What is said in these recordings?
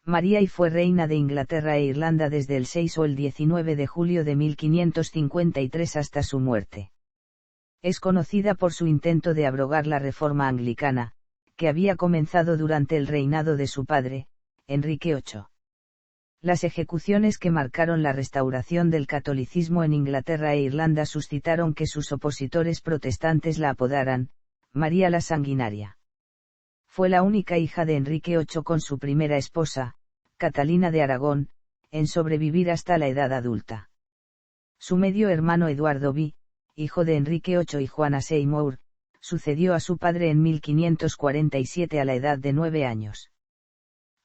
María y fue reina de Inglaterra e Irlanda desde el 6 o el 19 de julio de 1553 hasta su muerte. Es conocida por su intento de abrogar la reforma anglicana, que había comenzado durante el reinado de su padre, Enrique VIII. Las ejecuciones que marcaron la restauración del catolicismo en Inglaterra e Irlanda suscitaron que sus opositores protestantes la apodaran María la Sanguinaria. Fue la única hija de Enrique VIII con su primera esposa, Catalina de Aragón, en sobrevivir hasta la edad adulta. Su medio hermano Eduardo V, hijo de Enrique VIII y Juana Seymour, sucedió a su padre en 1547 a la edad de 9 años.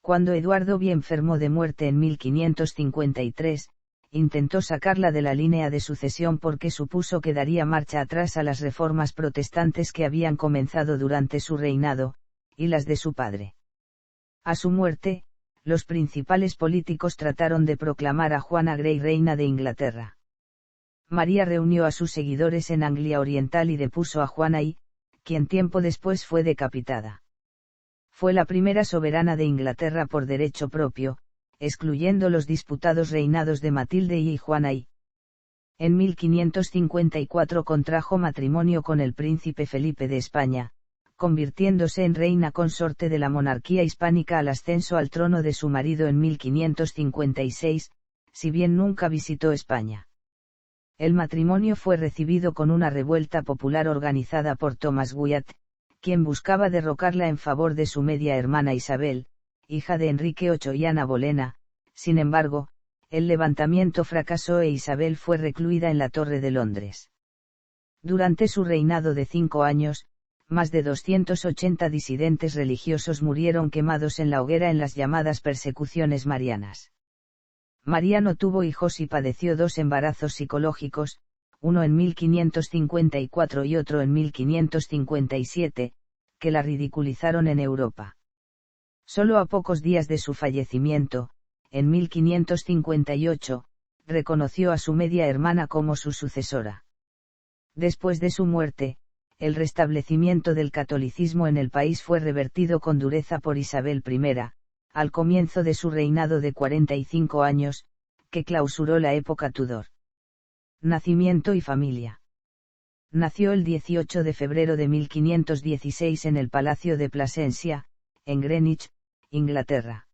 Cuando Eduardo V enfermó de muerte en 1553, intentó sacarla de la línea de sucesión porque supuso que daría marcha atrás a las reformas protestantes que habían comenzado durante su reinado, y las de su padre. A su muerte, los principales políticos trataron de proclamar a Juana Grey reina de Inglaterra. María reunió a sus seguidores en Anglia Oriental y depuso a Juana I, quien tiempo después fue decapitada. Fue la primera soberana de Inglaterra por derecho propio, excluyendo los disputados reinados de Matilde I y Juana I. En 1554 contrajo matrimonio con el príncipe Felipe de España, convirtiéndose en reina consorte de la monarquía hispánica al ascenso al trono de su marido en 1556, si bien nunca visitó España. El matrimonio fue recibido con una revuelta popular organizada por Thomas Wyatt, quien buscaba derrocarla en favor de su media hermana Isabel, hija de Enrique VIII y Ana Bolena. Sin embargo, el levantamiento fracasó e Isabel fue recluida en la Torre de Londres. Durante su reinado de 5 años, más de 280 disidentes religiosos murieron quemados en la hoguera en las llamadas persecuciones marianas. María no tuvo hijos y padeció 2 embarazos psicológicos, uno en 1554 y otro en 1557, que la ridiculizaron en Europa. Solo a pocos días de su fallecimiento, en 1558, reconoció a su media hermana como su sucesora. Después de su muerte, el restablecimiento del catolicismo en el país fue revertido con dureza por Isabel I, al comienzo de su reinado de 45 años, que clausuró la época Tudor. Nacimiento y familia. Nació el 18 de febrero de 1516 en el Palacio de Plasencia, en Greenwich, Inglaterra.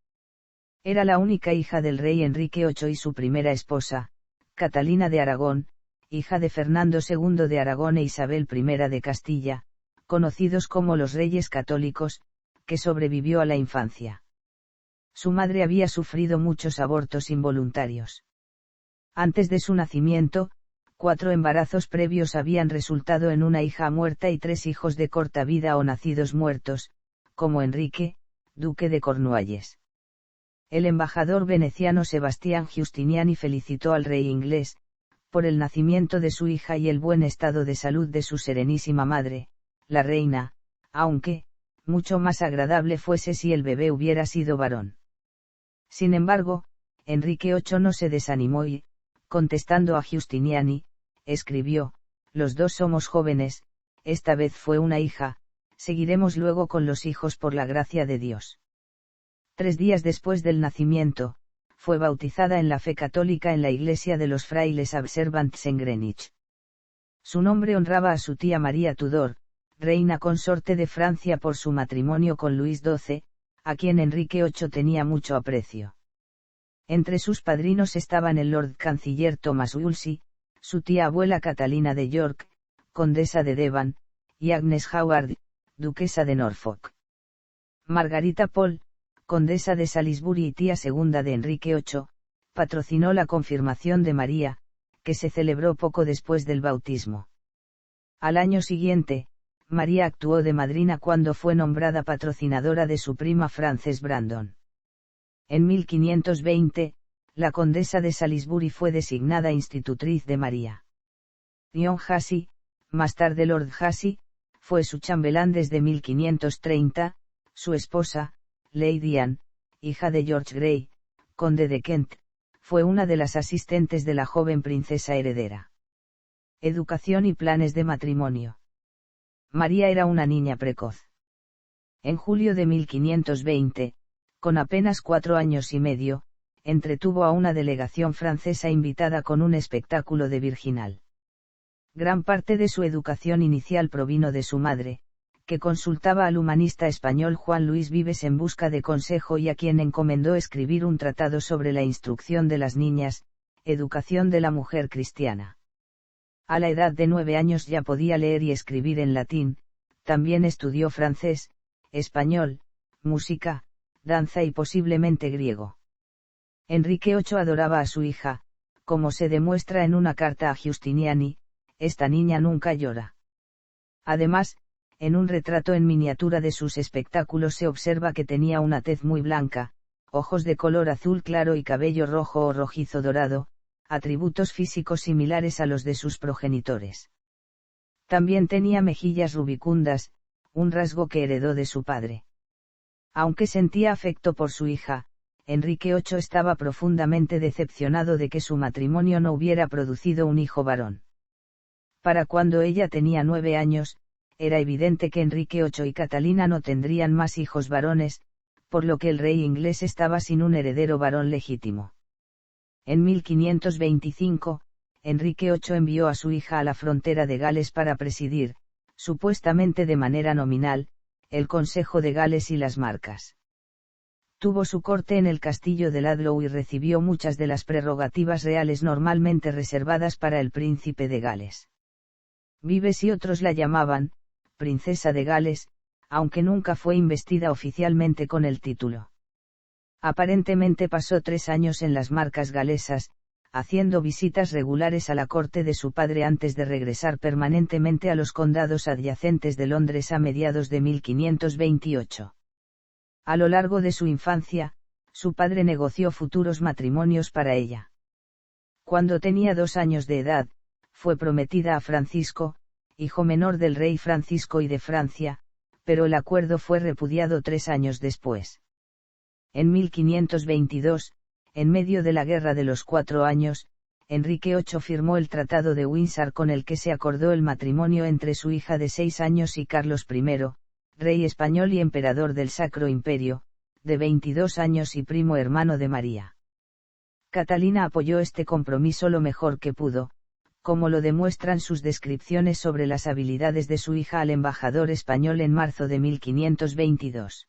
Era la única hija del rey Enrique VIII y su primera esposa, Catalina de Aragón, hija de Fernando II de Aragón e Isabel I de Castilla, conocidos como los Reyes Católicos, que sobrevivió a la infancia. Su madre había sufrido muchos abortos involuntarios. Antes de su nacimiento, 4 embarazos previos habían resultado en una hija muerta y 3 hijos de corta vida o nacidos muertos, como Enrique, duque de Cornualles. El embajador veneciano Sebastián Giustiniani felicitó al rey inglés, por el nacimiento de su hija y el buen estado de salud de su serenísima madre, la reina, aunque, mucho más agradable fuese si el bebé hubiera sido varón. Sin embargo, Enrique VIII no se desanimó y, contestando a Giustiniani, escribió: «Los 2 somos jóvenes, esta vez fue una hija, seguiremos luego con los hijos por la gracia de Dios». 3 días después del nacimiento, fue bautizada en la fe católica en la iglesia de los frailes Observantes en Greenwich. Su nombre honraba a su tía María Tudor, reina consorte de Francia por su matrimonio con Luis XII, a quien Enrique VIII tenía mucho aprecio. Entre sus padrinos estaban el Lord Canciller Thomas Wolsey, su tía abuela Catalina de York, condesa de Devon, y Agnes Howard, duquesa de Norfolk. Margarita Pole, condesa de Salisbury y tía segunda de Enrique VIII, patrocinó la confirmación de María, que se celebró poco después del bautismo. Al año siguiente, María actuó de madrina cuando fue nombrada patrocinadora de su prima Frances Brandon. En 1520, la condesa de Salisbury fue designada institutriz de María. John Hussey, más tarde Lord Hussey, fue su chambelán desde 1530, su esposa, Lady Anne, hija de George Grey, conde de Kent, fue una de las asistentes de la joven princesa heredera. Educación y planes de matrimonio. María era una niña precoz. En julio de 1520, Con apenas 4 años y medio, entretuvo a una delegación francesa invitada con un espectáculo de Virginal. Gran parte de su educación inicial provino de su madre, que consultaba al humanista español Juan Luis Vives en busca de consejo y a quien encomendó escribir un tratado sobre la instrucción de las niñas, educación de la mujer cristiana. A la edad de 9 años ya podía leer y escribir en latín, también estudió francés, español, música, danza y posiblemente griego. Enrique VIII adoraba a su hija, como se demuestra en una carta a Giustiniani: esta niña nunca llora. Además, en un retrato en miniatura de sus espectáculos se observa que tenía una tez muy blanca, ojos de color azul claro y cabello rojo o rojizo dorado, atributos físicos similares a los de sus progenitores. También tenía mejillas rubicundas, un rasgo que heredó de su padre. Aunque sentía afecto por su hija, Enrique VIII estaba profundamente decepcionado de que su matrimonio no hubiera producido un hijo varón. Para cuando ella tenía 9 años, era evidente que Enrique VIII y Catalina no tendrían más hijos varones, por lo que el rey inglés estaba sin un heredero varón legítimo. En 1525, Enrique VIII envió a su hija a la frontera de Gales para presidir, supuestamente de manera nominal, el Consejo de Gales y las Marcas. Tuvo su corte en el castillo de Ludlow y recibió muchas de las prerrogativas reales normalmente reservadas para el príncipe de Gales. Vives y otros la llamaban princesa de Gales, aunque nunca fue investida oficialmente con el título. Aparentemente pasó 3 años en las Marcas galesas, haciendo visitas regulares a la corte de su padre antes de regresar permanentemente a los condados adyacentes de Londres a mediados de 1528. A lo largo de su infancia, su padre negoció futuros matrimonios para ella. Cuando tenía 2 años de edad, fue prometida a Francisco, hijo menor del rey Francisco I de Francia, pero el acuerdo fue repudiado 3 años después. En 1522, en medio de la Guerra de los 4 años, Enrique VIII firmó el Tratado de Windsor con el que se acordó el matrimonio entre su hija de 6 años y Carlos I, rey español y emperador del Sacro Imperio, de 22 años y primo hermano de María. Catalina apoyó este compromiso lo mejor que pudo, como lo demuestran sus descripciones sobre las habilidades de su hija al embajador español en marzo de 1522.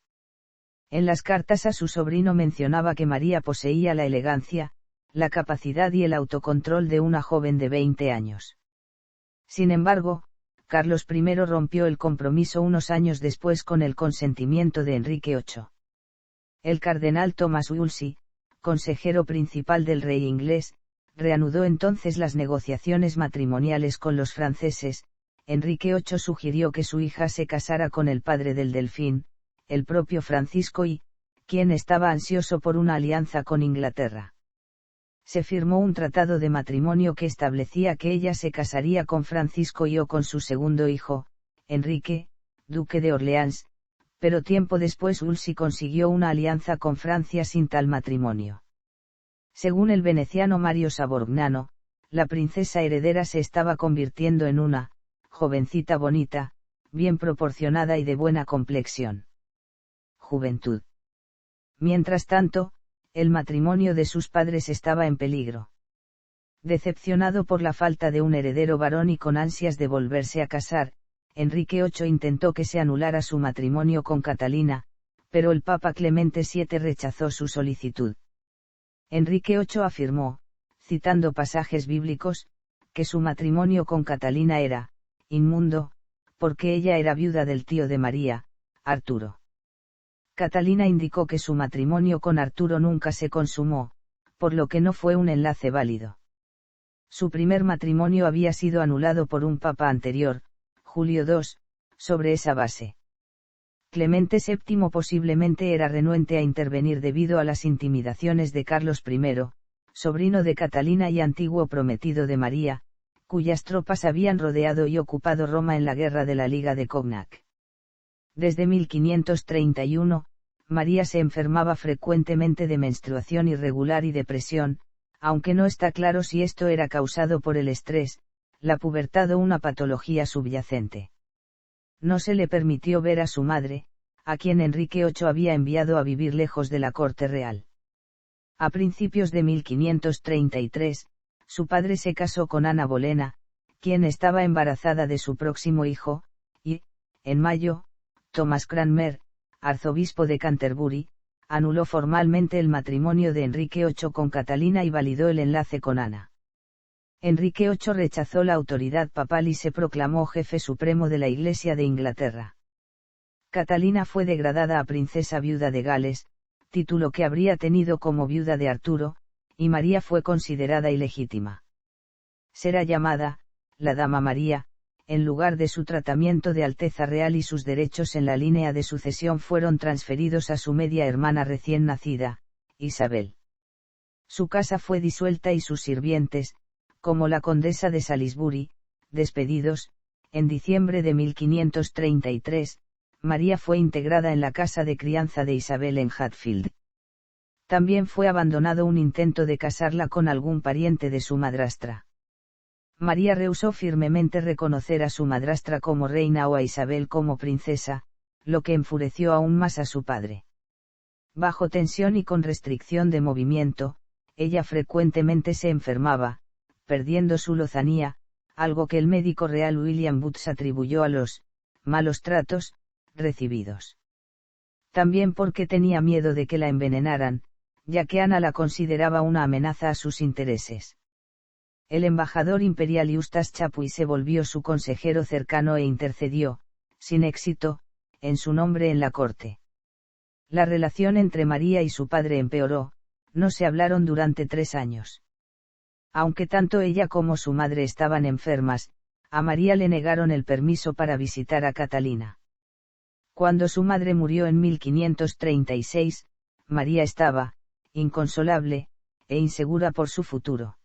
En las cartas a su sobrino mencionaba que María poseía la elegancia, la capacidad y el autocontrol de una joven de 20 años. Sin embargo, Carlos I rompió el compromiso unos años después con el consentimiento de Enrique VIII. El cardenal Thomas Wolsey, consejero principal del rey inglés, reanudó entonces las negociaciones matrimoniales con los franceses. Enrique VIII sugirió que su hija se casara con el padre del Delfín, el propio Francisco I, quien estaba ansioso por una alianza con Inglaterra. Se firmó un tratado de matrimonio que establecía que ella se casaría con Francisco I o con su segundo hijo, Enrique, duque de Orleans, pero tiempo después Wolsey consiguió una alianza con Francia sin tal matrimonio. Según el veneciano Mario Savorgnano, la princesa heredera se estaba convirtiendo en una jovencita bonita, bien proporcionada y de buena complexión. Juventud. Mientras tanto, el matrimonio de sus padres estaba en peligro. Decepcionado por la falta de un heredero varón y con ansias de volverse a casar, Enrique VIII intentó que se anulara su matrimonio con Catalina, pero el Papa Clemente VII rechazó su solicitud. Enrique VIII afirmó, citando pasajes bíblicos, que su matrimonio con Catalina era inmundo, porque ella era viuda del tío de María, Arturo. Catalina indicó que su matrimonio con Arturo nunca se consumó, por lo que no fue un enlace válido. Su primer matrimonio había sido anulado por un papa anterior, Julio II, sobre esa base. Clemente VII posiblemente era renuente a intervenir debido a las intimidaciones de Carlos I, sobrino de Catalina y antiguo prometido de María, cuyas tropas habían rodeado y ocupado Roma en la Guerra de la Liga de Cognac. Desde 1531, María se enfermaba frecuentemente de menstruación irregular y depresión, aunque no está claro si esto era causado por el estrés, la pubertad o una patología subyacente. No se le permitió ver a su madre, a quien Enrique VIII había enviado a vivir lejos de la corte real. A principios de 1533, su padre se casó con Ana Bolena, quien estaba embarazada de su próximo hijo, y, en mayo, Thomas Cranmer, arzobispo de Canterbury, anuló formalmente el matrimonio de Enrique VIII con Catalina y validó el enlace con Ana. Enrique VIII rechazó la autoridad papal y se proclamó jefe supremo de la Iglesia de Inglaterra. Catalina fue degradada a princesa viuda de Gales, título que habría tenido como viuda de Arturo, y María fue considerada ilegítima. Será llamada, la Dama María, en lugar de su tratamiento de Alteza Real, y sus derechos en la línea de sucesión fueron transferidos a su media hermana recién nacida, Isabel. Su casa fue disuelta y sus sirvientes, como la condesa de Salisbury, despedidos. En diciembre de 1533, María fue integrada en la casa de crianza de Isabel en Hatfield. También fue abandonado un intento de casarla con algún pariente de su madrastra. María rehusó firmemente reconocer a su madrastra como reina o a Isabel como princesa, lo que enfureció aún más a su padre. Bajo tensión y con restricción de movimiento, ella frecuentemente se enfermaba, perdiendo su lozanía, algo que el médico real William Booth atribuyó a los malos tratos recibidos. También porque tenía miedo de que la envenenaran, ya que Ana la consideraba una amenaza a sus intereses. El embajador imperial Eustace Chapuis se volvió su consejero cercano e intercedió, sin éxito, en su nombre en la corte. La relación entre María y su padre empeoró, no se hablaron durante 3 años. Aunque tanto ella como su madre estaban enfermas, a María le negaron el permiso para visitar a Catalina. Cuando su madre murió en 1536, María estaba, inconsolable, e insegura por su futuro.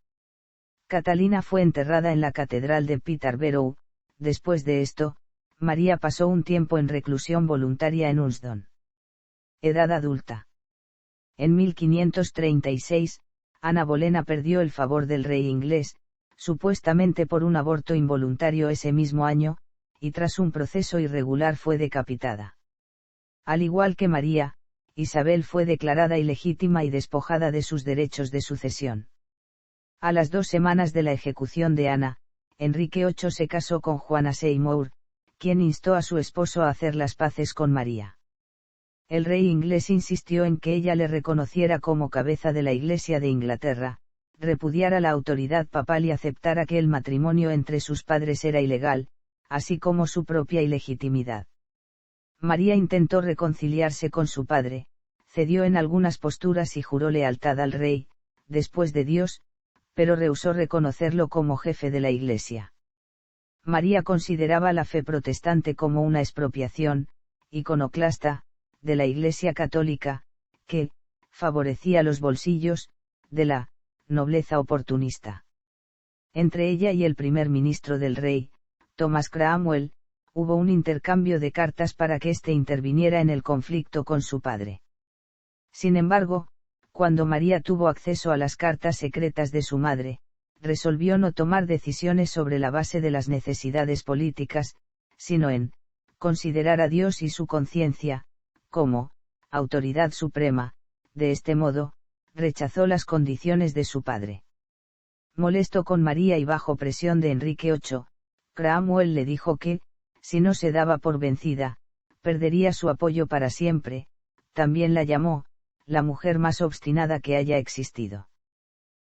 Catalina fue enterrada en la catedral de Peterborough. Después de esto, María pasó un tiempo en reclusión voluntaria en Unsdon. Edad adulta. En 1536, Ana Bolena perdió el favor del rey inglés, supuestamente por un aborto involuntario ese mismo año, y tras un proceso irregular fue decapitada. Al igual que María, Isabel fue declarada ilegítima y despojada de sus derechos de sucesión. A las 2 semanas de la ejecución de Ana, Enrique VIII se casó con Juana Seymour, quien instó a su esposo a hacer las paces con María. El rey inglés insistió en que ella le reconociera como cabeza de la Iglesia de Inglaterra, repudiara la autoridad papal y aceptara que el matrimonio entre sus padres era ilegal, así como su propia ilegitimidad. María intentó reconciliarse con su padre, cedió en algunas posturas y juró lealtad al rey, después de Dios, pero rehusó reconocerlo como jefe de la Iglesia. María consideraba la fe protestante como una expropiación, iconoclasta, de la Iglesia católica, que favorecía los bolsillos de la nobleza oportunista. Entre ella y el primer ministro del rey, Thomas Cromwell, hubo un intercambio de cartas para que éste interviniera en el conflicto con su padre. Sin embargo, cuando María tuvo acceso a las cartas secretas de su madre, resolvió no tomar decisiones sobre la base de las necesidades políticas, sino en considerar a Dios y su conciencia, como autoridad suprema. De este modo, rechazó las condiciones de su padre. Molesto con María y bajo presión de Enrique VIII, Cromwell le dijo que, si no se daba por vencida, perdería su apoyo para siempre. También la llamó la mujer más obstinada que haya existido.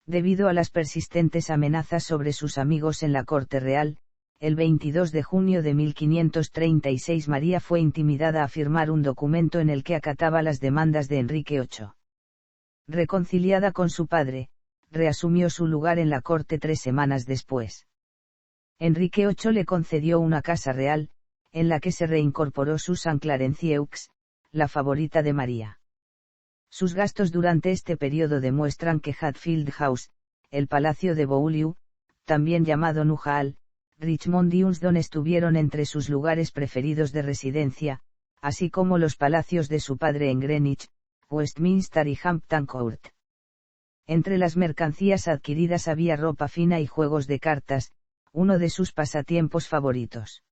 Debido a las persistentes amenazas sobre sus amigos en la corte real, el 22 de junio de 1536 María fue intimidada a firmar un documento en el que acataba las demandas de Enrique VIII. Reconciliada con su padre, reasumió su lugar en la corte 3 semanas después. Enrique VIII le concedió una casa real, en la que se reincorporó Susan Clarence-Eux, la favorita de María. Sus gastos durante este periodo demuestran que Hatfield House, el palacio de Beaulieu, también llamado Newhall, Richmond y Unsdon estuvieron entre sus lugares preferidos de residencia, así como los palacios de su padre en Greenwich, Westminster y Hampton Court. Entre las mercancías adquiridas había ropa fina y juegos de cartas, uno de sus pasatiempos favoritos.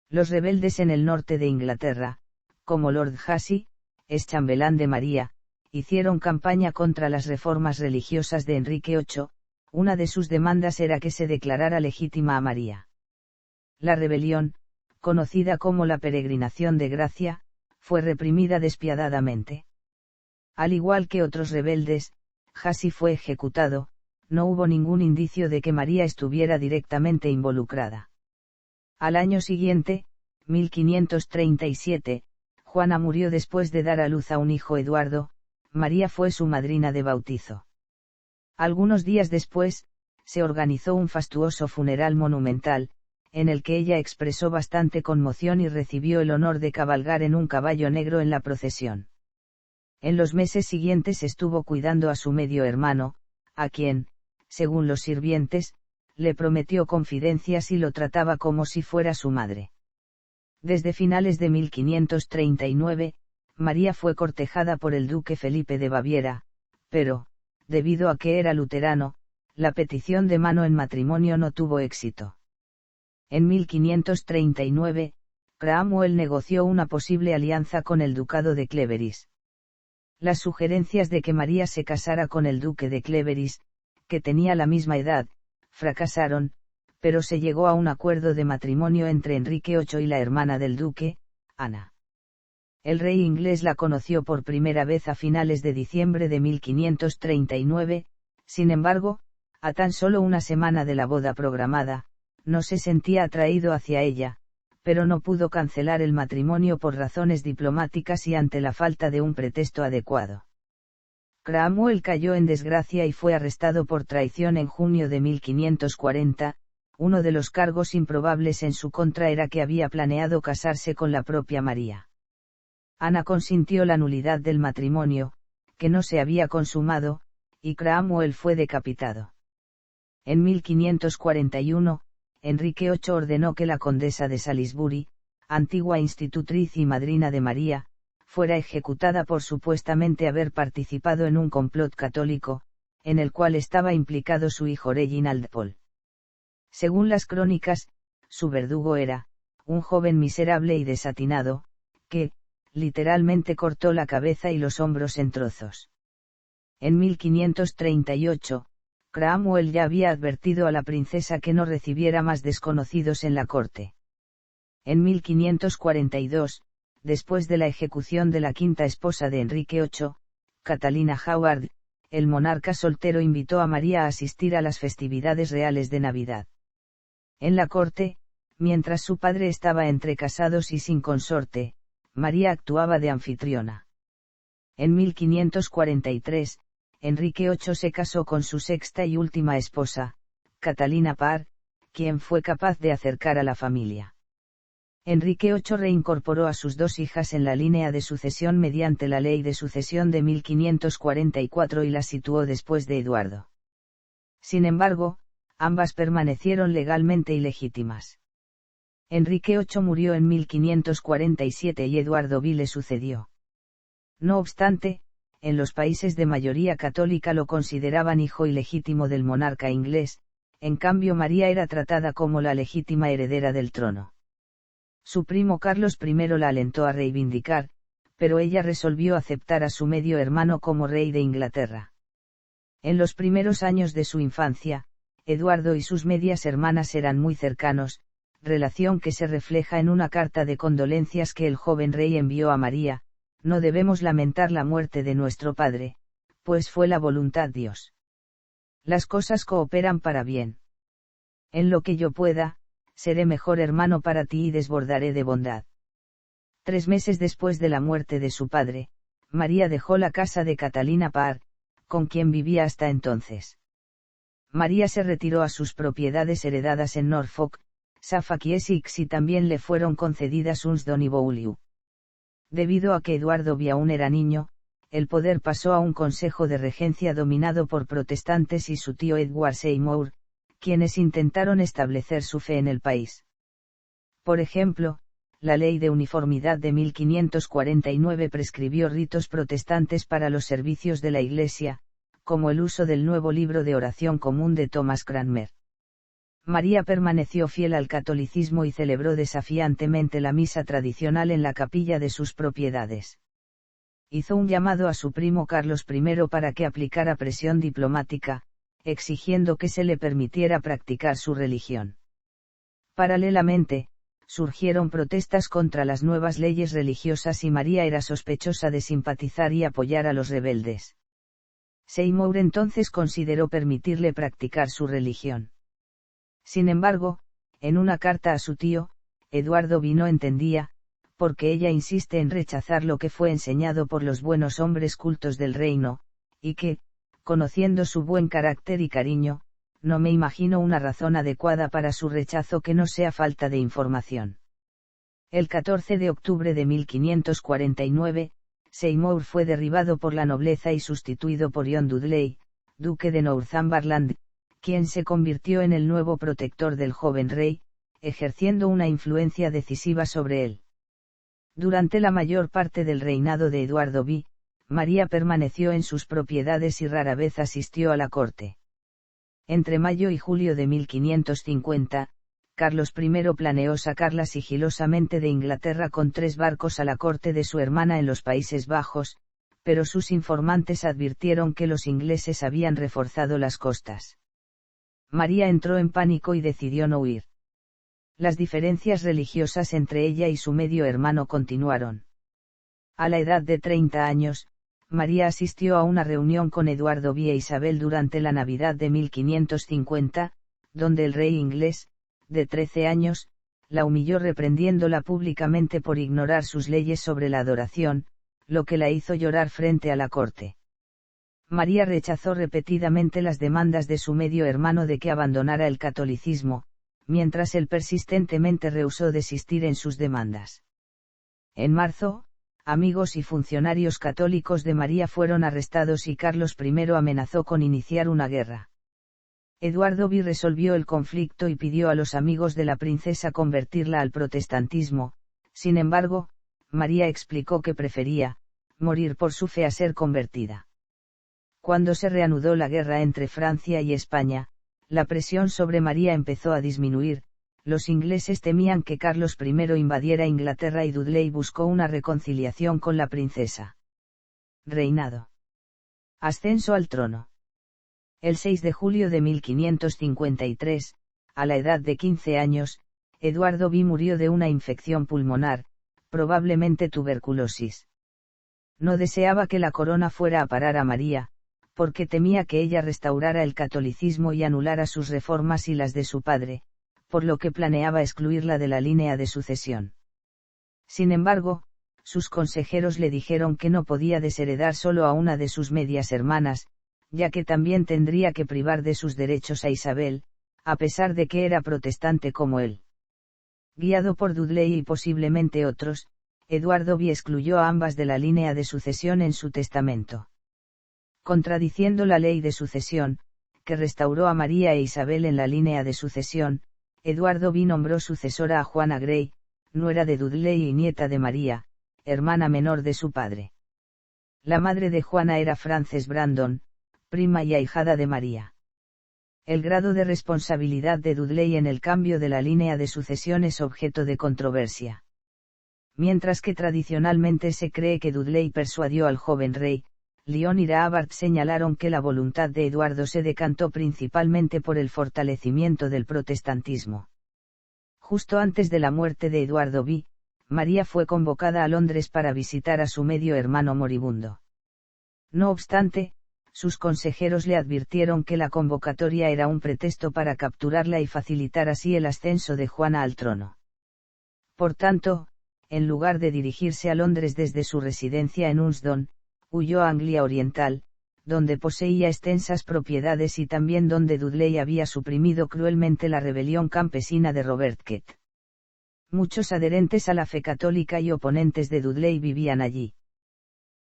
Los rebeldes en el norte de Inglaterra, como Lord Hussey, ex chambelán de María, hicieron campaña contra las reformas religiosas de Enrique VIII. Una de sus demandas era que se declarara legítima a María. La rebelión, conocida como la Peregrinación de Gracia, fue reprimida despiadadamente. Al igual que otros rebeldes, Hussey fue ejecutado. No hubo ningún indicio de que María estuviera directamente involucrada. Al año siguiente, 1537, Juana murió después de dar a luz a un hijo Eduardo. María fue su madrina de bautizo. Algunos días después, se organizó un fastuoso funeral monumental, en el que ella expresó bastante conmoción y recibió el honor de cabalgar en un caballo negro en la procesión. En los meses siguientes estuvo cuidando a su medio hermano, a quien, según los sirvientes, le prometió confidencias y lo trataba como si fuera su madre. Desde finales de 1539, María fue cortejada por el duque Felipe de Baviera, pero, debido a que era luterano, la petición de mano en matrimonio no tuvo éxito. En 1539, Cromwell negoció una posible alianza con el ducado de Cleveris. Las sugerencias de que María se casara con el duque de Cleveris, que tenía la misma edad, fracasaron, pero se llegó a un acuerdo de matrimonio entre Enrique VIII y la hermana del duque, Ana. El rey inglés la conoció por primera vez a finales de diciembre de 1539, sin embargo, a tan solo una semana de la boda programada, no se sentía atraído hacia ella, pero no pudo cancelar el matrimonio por razones diplomáticas y ante la falta de un pretexto adecuado. Cromwell cayó en desgracia y fue arrestado por traición en junio de 1540. Uno de los cargos improbables en su contra era que había planeado casarse con la propia María. Ana consintió la nulidad del matrimonio, que no se había consumado, y Cromwell fue decapitado. En 1541, Enrique VIII ordenó que la condesa de Salisbury, antigua institutriz y madrina de María, fuera ejecutada por supuestamente haber participado en un complot católico, en el cual estaba implicado su hijo Reginald Pole. Según las crónicas, su verdugo era, un joven miserable y desatinado, que, literalmente cortó la cabeza y los hombros en trozos. En 1538, Cromwell ya había advertido a la princesa que no recibiera más desconocidos en la corte. En 1542, después de la ejecución de la quinta esposa de Enrique VIII, Catalina Howard, el monarca soltero invitó a María a asistir a las festividades reales de Navidad. En la corte, mientras su padre estaba entre casados y sin consorte, María actuaba de anfitriona. En 1543, Enrique VIII se casó con su sexta y última esposa, Catalina Parr, quien fue capaz de acercar a la familia. Enrique VIII reincorporó a sus dos hijas en la línea de sucesión mediante la Ley de Sucesión de 1544 y las situó después de Eduardo. Sin embargo, ambas permanecieron legalmente ilegítimas. Enrique VIII murió en 1547 y Eduardo V le sucedió. No obstante, en los países de mayoría católica lo consideraban hijo ilegítimo del monarca inglés, en cambio María era tratada como la legítima heredera del trono. Su primo Carlos I la alentó a reivindicar, pero ella resolvió aceptar a su medio hermano como rey de Inglaterra. En los primeros años de su infancia, Eduardo y sus medias hermanas eran muy cercanos, relación que se refleja en una carta de condolencias que el joven rey envió a María: no debemos lamentar la muerte de nuestro padre, pues fue la voluntad de Dios. Las cosas cooperan para bien. En lo que yo pueda, seré mejor hermano para ti y desbordaré de bondad. 3 meses después de la muerte de su padre, María dejó la casa de Catalina Parr, con quien vivía hasta entonces. María se retiró a sus propiedades heredadas en Norfolk, Suffolk y Essex y también le fueron concedidas Hunsdon y Beaulieu. Debido a que Eduardo V aún era niño, el poder pasó a un consejo de regencia dominado por protestantes y su tío Edward Seymour, quienes intentaron establecer su fe en el país. Por ejemplo, la Ley de Uniformidad de 1549 prescribió ritos protestantes para los servicios de la Iglesia, como el uso del nuevo libro de oración común de Thomas Cranmer. María permaneció fiel al catolicismo y celebró desafiantemente la misa tradicional en la capilla de sus propiedades. Hizo un llamado a su primo Carlos I para que aplicara presión diplomática, exigiendo que se le permitiera practicar su religión. Paralelamente, surgieron protestas contra las nuevas leyes religiosas y María era sospechosa de simpatizar y apoyar a los rebeldes. Seymour entonces consideró permitirle practicar su religión. Sin embargo, en una carta a su tío, Eduardo V no entendía, porque ella insiste en rechazar lo que fue enseñado por los buenos hombres cultos del reino, y que, conociendo su buen carácter y cariño, no me imagino una razón adecuada para su rechazo que no sea falta de información. El 14 de octubre de 1549, Seymour fue derribado por la nobleza y sustituido por John Dudley, duque de Northumberland, quien se convirtió en el nuevo protector del joven rey, ejerciendo una influencia decisiva sobre él. Durante la mayor parte del reinado de Eduardo V, María permaneció en sus propiedades y rara vez asistió a la corte. Entre mayo y julio de 1550, Carlos I planeó sacarla sigilosamente de Inglaterra con 3 barcos a la corte de su hermana en los Países Bajos, pero sus informantes advirtieron que los ingleses habían reforzado las costas. María entró en pánico y decidió no huir. Las diferencias religiosas entre ella y su medio hermano continuaron. A la edad de 30 años, María asistió a una reunión con Eduardo V e Isabel durante la Navidad de 1550, donde el rey inglés, de 13 años, la humilló reprendiéndola públicamente por ignorar sus leyes sobre la adoración, lo que la hizo llorar frente a la corte. María rechazó repetidamente las demandas de su medio hermano de que abandonara el catolicismo, mientras él persistentemente rehusó desistir en sus demandas. En marzo, amigos y funcionarios católicos de María fueron arrestados y Carlos I amenazó con iniciar una guerra. Eduardo V resolvió el conflicto y pidió a los amigos de la princesa convertirla al protestantismo, sin embargo, María explicó que prefería morir por su fe a ser convertida. Cuando se reanudó la guerra entre Francia y España, la presión sobre María empezó a disminuir. Los ingleses temían que Carlos I invadiera Inglaterra y Dudley buscó una reconciliación con la princesa. Reinado. Ascenso al trono. El 6 de julio de 1553, a la edad de 15 años, Eduardo V murió de una infección pulmonar, probablemente tuberculosis. No deseaba que la corona fuera a parar a María, porque temía que ella restaurara el catolicismo y anulara sus reformas y las de su padre, por lo que planeaba excluirla de la línea de sucesión. Sin embargo, sus consejeros le dijeron que no podía desheredar solo a una de sus medias hermanas, ya que también tendría que privar de sus derechos a Isabel, a pesar de que era protestante como él. Guiado por Dudley y posiblemente otros, Eduardo V excluyó a ambas de la línea de sucesión en su testamento. Contradiciendo la ley de sucesión, que restauró a María e Isabel en la línea de sucesión, Eduardo V nombró sucesora a Juana Grey, nuera de Dudley y nieta de María, hermana menor de su padre. La madre de Juana era Frances Brandon, prima y ahijada de María. El grado de responsabilidad de Dudley en el cambio de la línea de sucesión es objeto de controversia. Mientras que tradicionalmente se cree que Dudley persuadió al joven rey, Lyon y Raabart señalaron que la voluntad de Eduardo se decantó principalmente por el fortalecimiento del protestantismo. Justo antes de la muerte de Eduardo V, María fue convocada a Londres para visitar a su medio hermano moribundo. No obstante, sus consejeros le advirtieron que la convocatoria era un pretexto para capturarla y facilitar así el ascenso de Juana al trono. Por tanto, en lugar de dirigirse a Londres desde su residencia en Hunsdon, huyó a Anglia Oriental, donde poseía extensas propiedades y también donde Dudley había suprimido cruelmente la rebelión campesina de Robert Kett. Muchos adherentes a la fe católica y oponentes de Dudley vivían allí.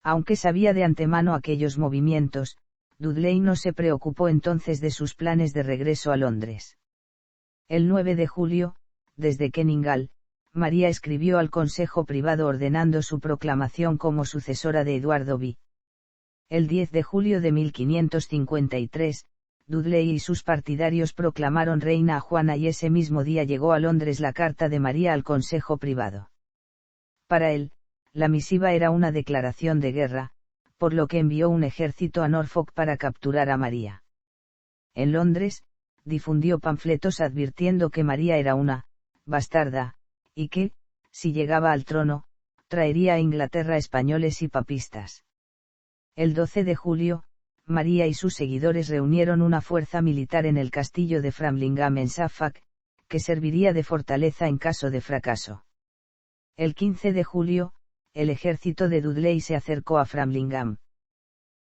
Aunque sabía de antemano aquellos movimientos, Dudley no se preocupó entonces de sus planes de regreso a Londres. El 9 de julio, desde Kenninghall, María escribió al Consejo Privado ordenando su proclamación como sucesora de Eduardo V. El 10 de julio de 1553, Dudley y sus partidarios proclamaron reina a Juana y ese mismo día llegó a Londres la carta de María al Consejo Privado. Para él, la misiva era una declaración de guerra, por lo que envió un ejército a Norfolk para capturar a María. En Londres, difundió panfletos advirtiendo que María era una bastarda, y que, si llegaba al trono, traería a Inglaterra españoles y papistas. El 12 de julio, María y sus seguidores reunieron una fuerza militar en el castillo de Framlingham en Suffolk, que serviría de fortaleza en caso de fracaso. El 15 de julio, el ejército de Dudley se acercó a Framlingham.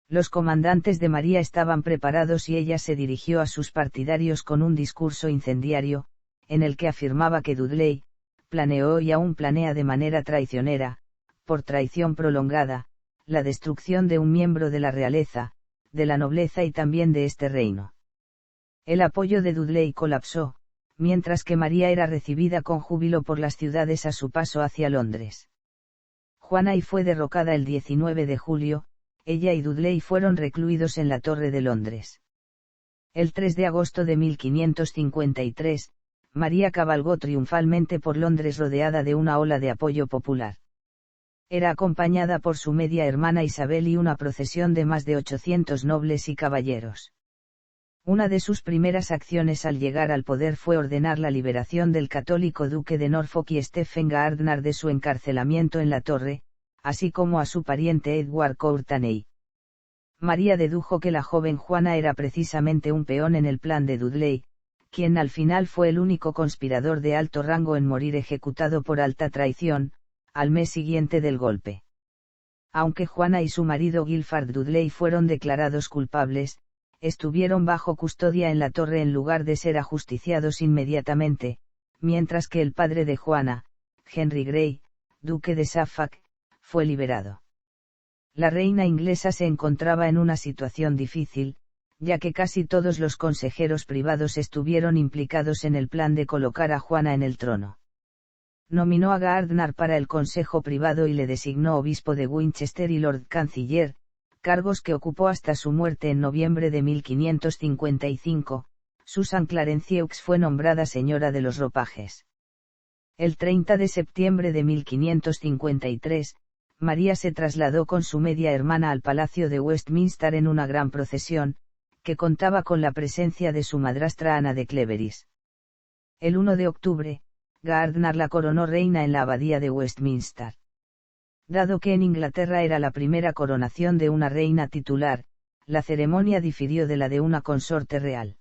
Los comandantes de María estaban preparados y ella se dirigió a sus partidarios con un discurso incendiario, en el que afirmaba que Dudley planeó y aún planea de manera traicionera, por traición prolongada, la destrucción de un miembro de la realeza, de la nobleza y también de este reino. El apoyo de Dudley colapsó, mientras que María era recibida con júbilo por las ciudades a su paso hacia Londres. Juana y fue derrocada el 19 de julio, ella y Dudley fueron recluidos en la Torre de Londres. El 3 de agosto de 1553, María cabalgó triunfalmente por Londres rodeada de una ola de apoyo popular. Era acompañada por su media hermana Isabel y una procesión de más de 800 nobles y caballeros. Una de sus primeras acciones al llegar al poder fue ordenar la liberación del católico duque de Norfolk y Stephen Gardiner de su encarcelamiento en la Torre, así como a su pariente Edward Courtenay. María dedujo que la joven Juana era precisamente un peón en el plan de Dudley, quien al final fue el único conspirador de alto rango en morir ejecutado por alta traición, al mes siguiente del golpe. Aunque Juana y su marido Guilford Dudley fueron declarados culpables, estuvieron bajo custodia en la Torre en lugar de ser ajusticiados inmediatamente, mientras que el padre de Juana, Henry Grey, duque de Suffolk, fue liberado. La reina inglesa se encontraba en una situación difícil, ya que casi todos los consejeros privados estuvieron implicados en el plan de colocar a Juana en el trono. Nominó a Gardiner para el Consejo Privado y le designó obispo de Winchester y Lord Canciller, cargos que ocupó hasta su muerte en noviembre de 1555. Susan Clarence-Hughes fue nombrada señora de los ropajes. El 30 de septiembre de 1553, María se trasladó con su media hermana al Palacio de Westminster en una gran procesión, que contaba con la presencia de su madrastra Ana de Cleveris. El 1 de octubre, Gardiner la coronó reina en la abadía de Westminster. Dado que en Inglaterra era la primera coronación de una reina titular, la ceremonia difirió de la de una consorte real.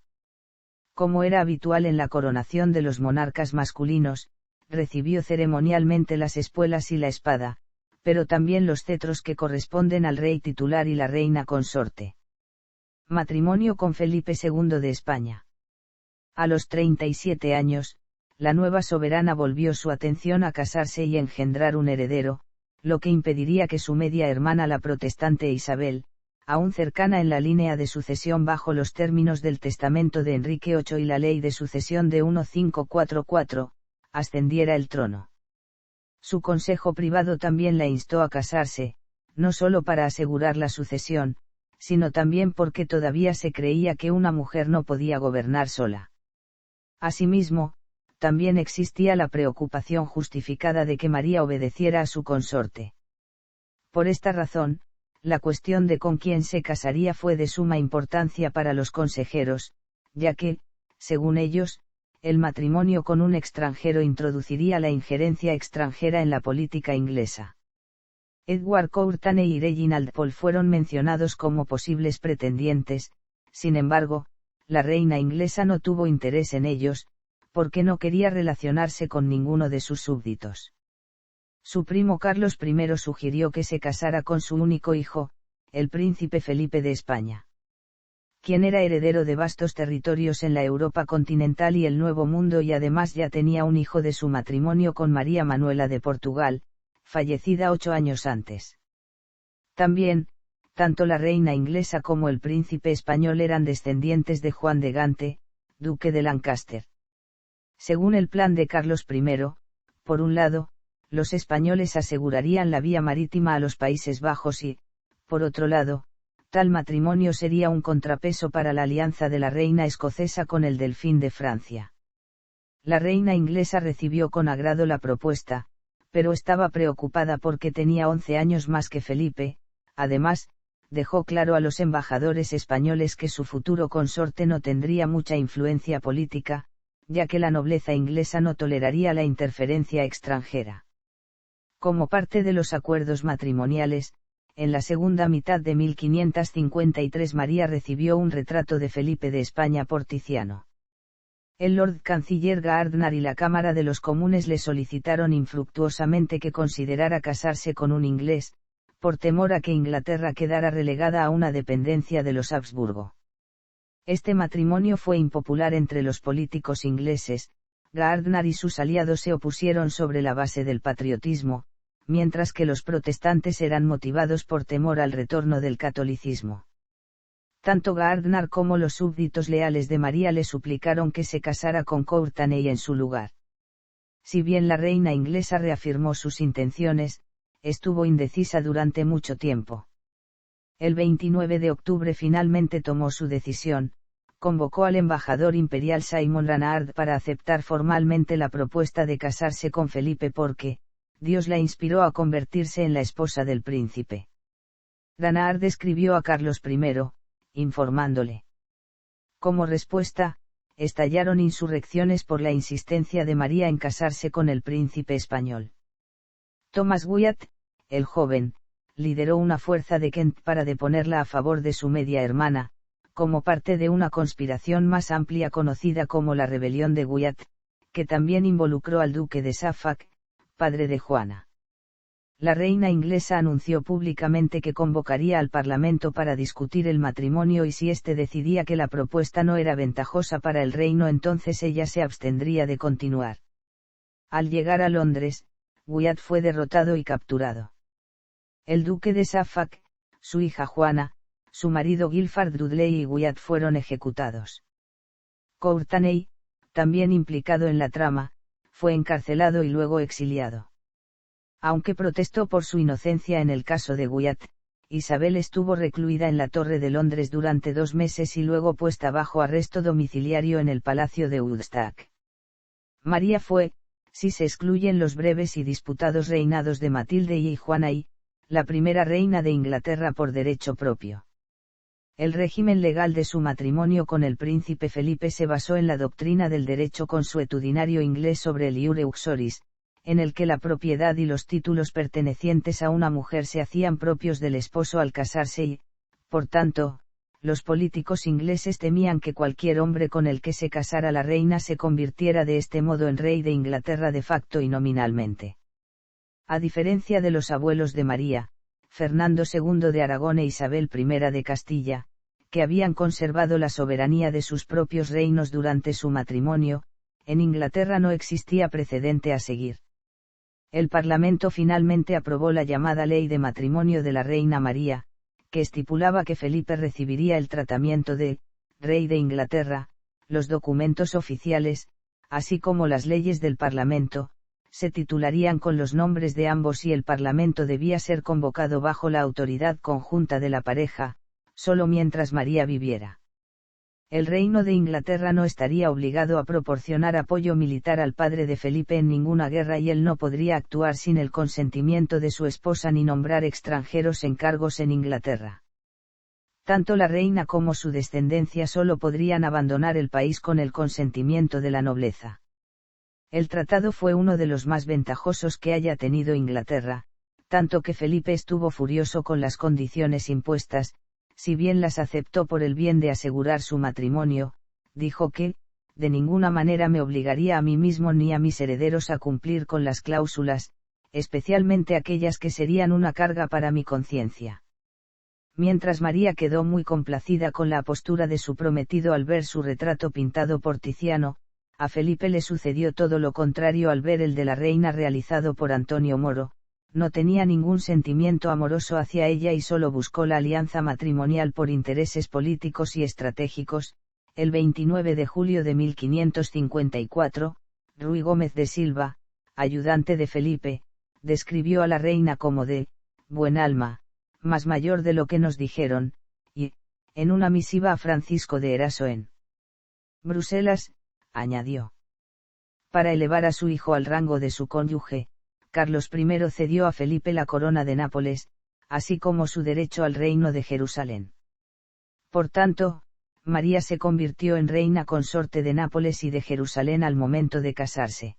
Como era habitual en la coronación de los monarcas masculinos, recibió ceremonialmente las espuelas y la espada, pero también los cetros que corresponden al rey titular y la reina consorte. Matrimonio con Felipe II de España. A los 37 años, la nueva soberana volvió su atención a casarse y engendrar un heredero, lo que impediría que su media hermana la protestante Isabel, aún cercana en la línea de sucesión bajo los términos del testamento de Enrique VIII y la ley de sucesión de 1544, ascendiera el trono. Su consejo privado también la instó a casarse, no solo para asegurar la sucesión, sino también porque todavía se creía que una mujer no podía gobernar sola. Asimismo, también existía la preocupación justificada de que María obedeciera a su consorte. Por esta razón, la cuestión de con quién se casaría fue de suma importancia para los consejeros, ya que, según ellos, el matrimonio con un extranjero introduciría la injerencia extranjera en la política inglesa. Edward Courtenay y Reginald Pole fueron mencionados como posibles pretendientes, sin embargo, la reina inglesa no tuvo interés en ellos, porque no quería relacionarse con ninguno de sus súbditos. Su primo Carlos I sugirió que se casara con su único hijo, el príncipe Felipe de España, quien era heredero de vastos territorios en la Europa continental y el Nuevo Mundo y además ya tenía un hijo de su matrimonio con María Manuela de Portugal, fallecida 8 años antes. También, tanto la reina inglesa como el príncipe español eran descendientes de Juan de Gante, duque de Lancaster. Según el plan de Carlos I, por un lado, los españoles asegurarían la vía marítima a los Países Bajos y, por otro lado, Tal matrimonio sería un contrapeso para la alianza de la reina escocesa con el delfín de Francia. La reina inglesa recibió con agrado la propuesta, pero estaba preocupada porque tenía 11 años más que Felipe. Además, dejó claro a los embajadores españoles que su futuro consorte no tendría mucha influencia política, ya que la nobleza inglesa no toleraría la interferencia extranjera. Como parte de los acuerdos matrimoniales, en la segunda mitad de 1553 María recibió un retrato de Felipe de España por Tiziano. El Lord Canciller Gardiner y la Cámara de los Comunes le solicitaron infructuosamente que considerara casarse con un inglés, por temor a que Inglaterra quedara relegada a una dependencia de los Habsburgo. Este matrimonio fue impopular entre los políticos ingleses. Gardiner y sus aliados se opusieron sobre la base del patriotismo, mientras que los protestantes eran motivados por temor al retorno del catolicismo. Tanto Gardiner como los súbditos leales de María le suplicaron que se casara con Courtenay en su lugar. Si bien la reina inglesa reafirmó sus intenciones, estuvo indecisa durante mucho tiempo. El 29 de octubre finalmente tomó su decisión, convocó al embajador imperial Simon Ranard para aceptar formalmente la propuesta de casarse con Felipe porque, Dios la inspiró a convertirse en la esposa del príncipe. Ranard escribió a Carlos I, informándole. Como respuesta, estallaron insurrecciones por la insistencia de María en casarse con el príncipe español. Thomas Wyatt, el joven, lideró una fuerza de Kent para deponerla a favor de su media hermana, como parte de una conspiración más amplia conocida como la Rebelión de Wyatt, que también involucró al duque de Suffolk, padre de Juana. La reina inglesa anunció públicamente que convocaría al Parlamento para discutir el matrimonio y si éste decidía que la propuesta no era ventajosa para el reino entonces ella se abstendría de continuar. Al llegar a Londres, Wyatt fue derrotado y capturado. El duque de Suffolk, su hija Juana, su marido Guilford Dudley y Wyatt fueron ejecutados. Courtenay, también implicado en la trama, fue encarcelado y luego exiliado. Aunque protestó por su inocencia en el caso de Wyatt, Isabel estuvo recluida en la Torre de Londres durante 2 meses y luego puesta bajo arresto domiciliario en el Palacio de Woodstock. María fue, si se excluyen los breves y disputados reinados de Matilde y Juana I, la primera reina de Inglaterra por derecho propio. El régimen legal de su matrimonio con el príncipe Felipe se basó en la doctrina del derecho consuetudinario inglés sobre el iure uxoris, en el que la propiedad y los títulos pertenecientes a una mujer se hacían propios del esposo al casarse y, por tanto, los políticos ingleses temían que cualquier hombre con el que se casara la reina se convirtiera de este modo en rey de Inglaterra de facto y nominalmente. A diferencia de los abuelos de María, Fernando II de Aragón e Isabel I de Castilla, que habían conservado la soberanía de sus propios reinos durante su matrimonio, en Inglaterra no existía precedente a seguir. El Parlamento finalmente aprobó la llamada Ley de Matrimonio de la Reina María, que estipulaba que Felipe recibiría el tratamiento de rey de Inglaterra. Los documentos oficiales, así como las leyes del Parlamento, se titularían con los nombres de ambos y el Parlamento debía ser convocado bajo la autoridad conjunta de la pareja, solo mientras María viviera. El Reino de Inglaterra no estaría obligado a proporcionar apoyo militar al padre de Felipe en ninguna guerra y él no podría actuar sin el consentimiento de su esposa ni nombrar extranjeros en cargos en Inglaterra. Tanto la reina como su descendencia solo podrían abandonar el país con el consentimiento de la nobleza. El tratado fue uno de los más ventajosos que haya tenido Inglaterra, tanto que Felipe estuvo furioso con las condiciones impuestas. Si bien las aceptó por el bien de asegurar su matrimonio, dijo que, de ninguna manera me obligaría a mí mismo ni a mis herederos a cumplir con las cláusulas, especialmente aquellas que serían una carga para mi conciencia. Mientras María quedó muy complacida con la postura de su prometido al ver su retrato pintado por Tiziano, a Felipe le sucedió todo lo contrario al ver el de la reina realizado por Antonio Moro. No tenía ningún sentimiento amoroso hacia ella y solo buscó la alianza matrimonial por intereses políticos y estratégicos. El 29 de julio de 1554, Ruy Gómez de Silva, ayudante de Felipe, describió a la reina como de buen alma, más mayor de lo que nos dijeron, En una misiva a Francisco de Eraso en Bruselas, añadió. Para elevar a su hijo al rango de su cónyuge, Carlos I cedió a Felipe la corona de Nápoles, así como su derecho al reino de Jerusalén. Por tanto, María se convirtió en reina consorte de Nápoles y de Jerusalén al momento de casarse.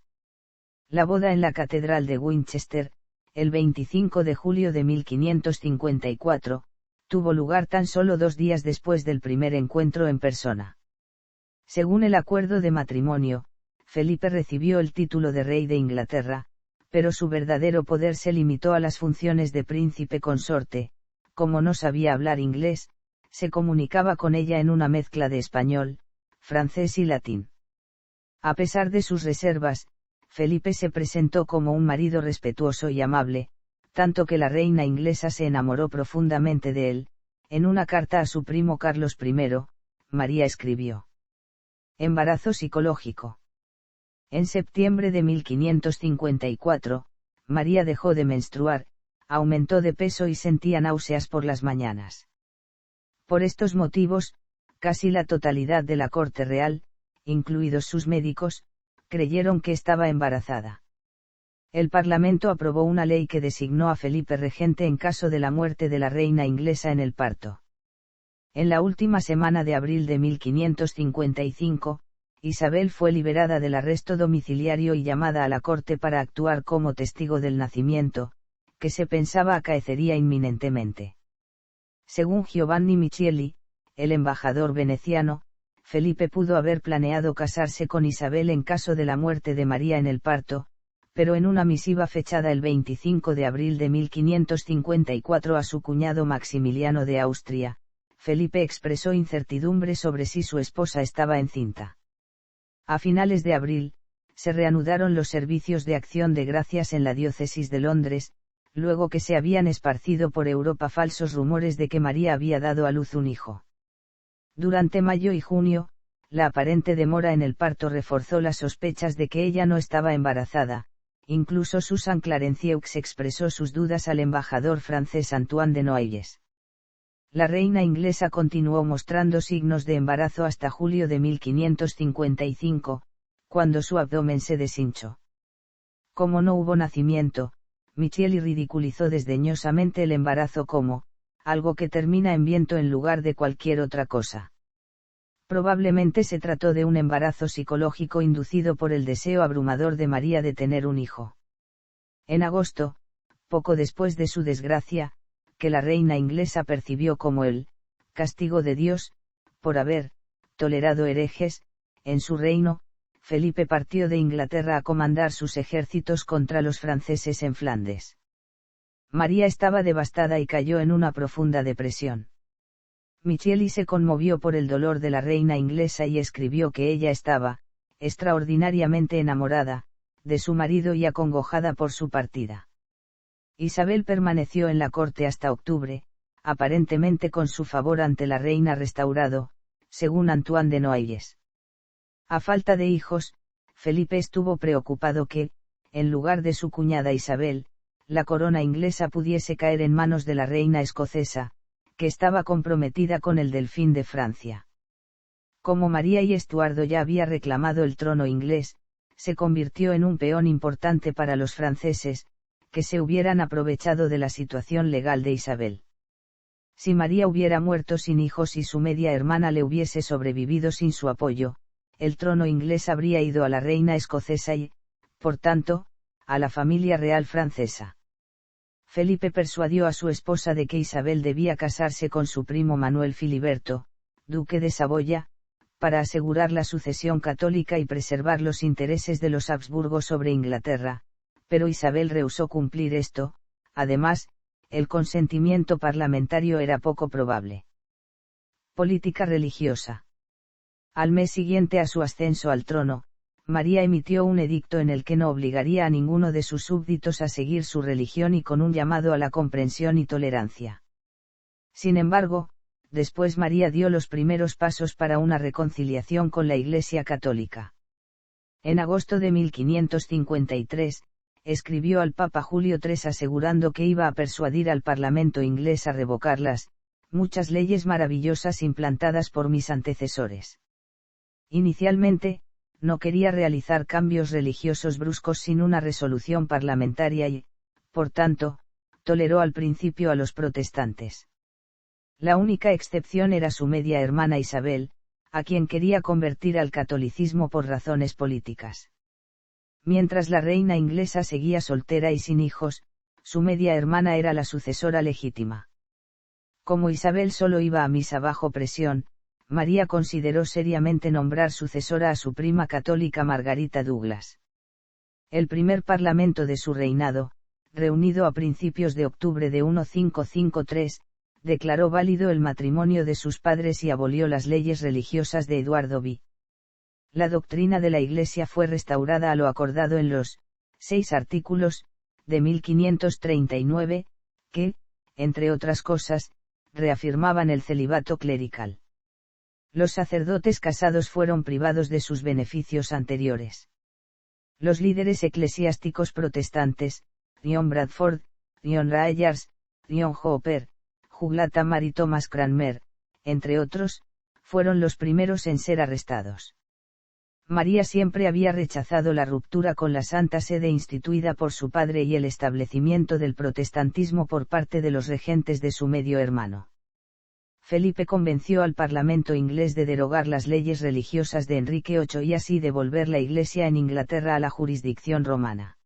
La boda en la Catedral de Winchester, el 25 de julio de 1554, tuvo lugar tan solo 2 días después del primer encuentro en persona. Según el acuerdo de matrimonio, Felipe recibió el título de rey de Inglaterra, pero su verdadero poder se limitó a las funciones de príncipe consorte. Como no sabía hablar inglés, se comunicaba con ella en una mezcla de español, francés y latín. A pesar de sus reservas, Felipe se presentó como un marido respetuoso y amable, tanto que la reina inglesa se enamoró profundamente de él. En una carta a su primo Carlos I, María escribió: embarazo psicológico. En septiembre de 1554, María dejó de menstruar, aumentó de peso y sentía náuseas por las mañanas. Por estos motivos, casi la totalidad de la corte real, incluidos sus médicos, creyeron que estaba embarazada. El Parlamento aprobó una ley que designó a Felipe regente en caso de la muerte de la reina inglesa en el parto. En la última semana de abril de 1555, Isabel fue liberada del arresto domiciliario y llamada a la corte para actuar como testigo del nacimiento, que se pensaba acaecería inminentemente. Según Giovanni Michieli, el embajador veneciano, Felipe pudo haber planeado casarse con Isabel en caso de la muerte de María en el parto, pero en una misiva fechada el 25 de abril de 1554 a su cuñado Maximiliano de Austria, Felipe expresó incertidumbre sobre si su esposa estaba encinta. A finales de abril, se reanudaron los servicios de acción de gracias en la diócesis de Londres, luego que se habían esparcido por Europa falsos rumores de que María había dado a luz un hijo. Durante mayo y junio, la aparente demora en el parto reforzó las sospechas de que ella no estaba embarazada. Incluso Susan Clarencieux expresó sus dudas al embajador francés Antoine de Noailles. La reina inglesa continuó mostrando signos de embarazo hasta julio de 1555, cuando su abdomen se deshinchó. Como no hubo nacimiento, Michieli ridiculizó desdeñosamente el embarazo como algo que termina en viento en lugar de cualquier otra cosa. Probablemente se trató de un embarazo psicológico inducido por el deseo abrumador de María de tener un hijo. En agosto, poco después de su desgracia, que la reina inglesa percibió como el castigo de Dios, por haber tolerado herejes, en su reino, Felipe partió de Inglaterra a comandar sus ejércitos contra los franceses en Flandes. María estaba devastada y cayó en una profunda depresión. Michieli se conmovió por el dolor de la reina inglesa y escribió que ella estaba, extraordinariamente enamorada, de su marido y acongojada por su partida. Isabel permaneció en la corte hasta octubre, aparentemente con su favor ante la reina restaurado, según Antoine de Noailles. A falta de hijos, Felipe estuvo preocupado que, en lugar de su cuñada Isabel, la corona inglesa pudiese caer en manos de la reina escocesa, que estaba comprometida con el delfín de Francia. Como María y Estuardo ya había reclamado el trono inglés, se convirtió en un peón importante para los franceses, que se hubieran aprovechado de la situación legal de Isabel. Si María hubiera muerto sin hijos y su media hermana le hubiese sobrevivido sin su apoyo, el trono inglés habría ido a la reina escocesa y, por tanto, a la familia real francesa. Felipe persuadió a su esposa de que Isabel debía casarse con su primo Manuel Filiberto, duque de Saboya, para asegurar la sucesión católica y preservar los intereses de los Habsburgo sobre Inglaterra, pero Isabel rehusó cumplir esto. Además, el consentimiento parlamentario era poco probable. Política religiosa. Al mes siguiente a su ascenso al trono, María emitió un edicto en el que no obligaría a ninguno de sus súbditos a seguir su religión y con un llamado a la comprensión y tolerancia. Sin embargo, después María dio los primeros pasos para una reconciliación con la Iglesia católica. En agosto de 1553, escribió al Papa Julio III asegurando que iba a persuadir al Parlamento inglés a revocar las muchas leyes maravillosas implantadas por mis antecesores. Inicialmente, no quería realizar cambios religiosos bruscos sin una resolución parlamentaria y, por tanto, toleró al principio a los protestantes. La única excepción era su media hermana Isabel, a quien quería convertir al catolicismo por razones políticas. Mientras la reina inglesa seguía soltera y sin hijos, su media hermana era la sucesora legítima. Como Isabel solo iba a misa bajo presión, María consideró seriamente nombrar sucesora a su prima católica Margarita Douglas. El primer parlamento de su reinado, reunido a principios de octubre de 1553, declaró válido el matrimonio de sus padres y abolió las leyes religiosas de Eduardo V. La doctrina de la Iglesia fue restaurada a lo acordado en los 6 artículos de 1539, que, entre otras cosas, reafirmaban el celibato clerical. Los sacerdotes casados fueron privados de sus beneficios anteriores. Los líderes eclesiásticos protestantes, John Bradford, John Rayers, John Hooper, Douglas Tamar y Thomas Cranmer, entre otros, fueron los primeros en ser arrestados. María siempre había rechazado la ruptura con la Santa Sede instituida por su padre y el establecimiento del protestantismo por parte de los regentes de su medio hermano. Felipe convenció al Parlamento inglés de derogar las leyes religiosas de Enrique VIII y así devolver la Iglesia en Inglaterra a la jurisdicción romana.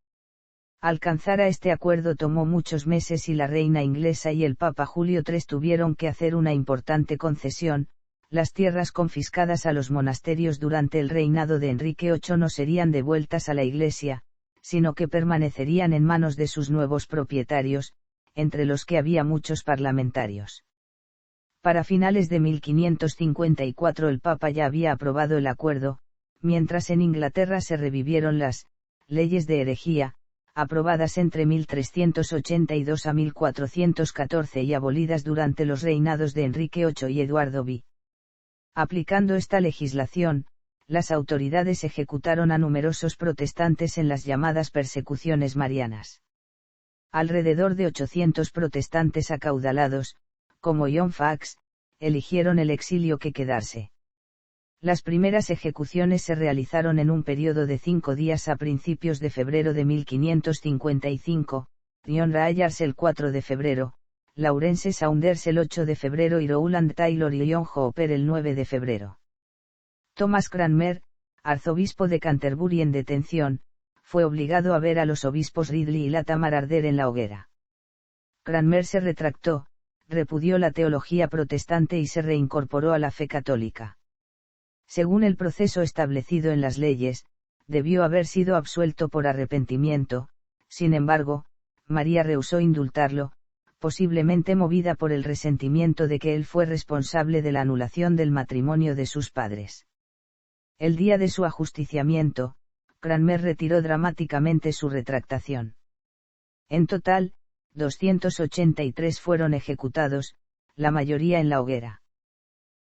Alcanzar a este acuerdo tomó muchos meses y la reina inglesa y el Papa Julio III tuvieron que hacer una importante concesión: las tierras confiscadas a los monasterios durante el reinado de Enrique VIII no serían devueltas a la Iglesia, sino que permanecerían en manos de sus nuevos propietarios, entre los que había muchos parlamentarios. Para finales de 1554 el Papa ya había aprobado el acuerdo, mientras en Inglaterra se revivieron las leyes de herejía, aprobadas entre 1382 a 1414 y abolidas durante los reinados de Enrique VIII y Eduardo V. Aplicando esta legislación, las autoridades ejecutaron a numerosos protestantes en las llamadas persecuciones marianas. Alrededor de 800 protestantes acaudalados, como John Fax, eligieron el exilio que quedarse. Las primeras ejecuciones se realizaron en un periodo de 5 días a principios de febrero de 1555, John Rayers el 4 de febrero, Lawrence Saunders el 8 de febrero y Rowland Taylor y John Hooper el 9 de febrero. Thomas Cranmer, arzobispo de Canterbury en detención, fue obligado a ver a los obispos Ridley y Latimer arder en la hoguera. Cranmer se retractó, repudió la teología protestante y se reincorporó a la fe católica. Según el proceso establecido en las leyes, debió haber sido absuelto por arrepentimiento. Sin embargo, María rehusó indultarlo, posiblemente movida por el resentimiento de que él fue responsable de la anulación del matrimonio de sus padres. El día de su ajusticiamiento, Cranmer retiró dramáticamente su retractación. En total, 283 fueron ejecutados, la mayoría en la hoguera.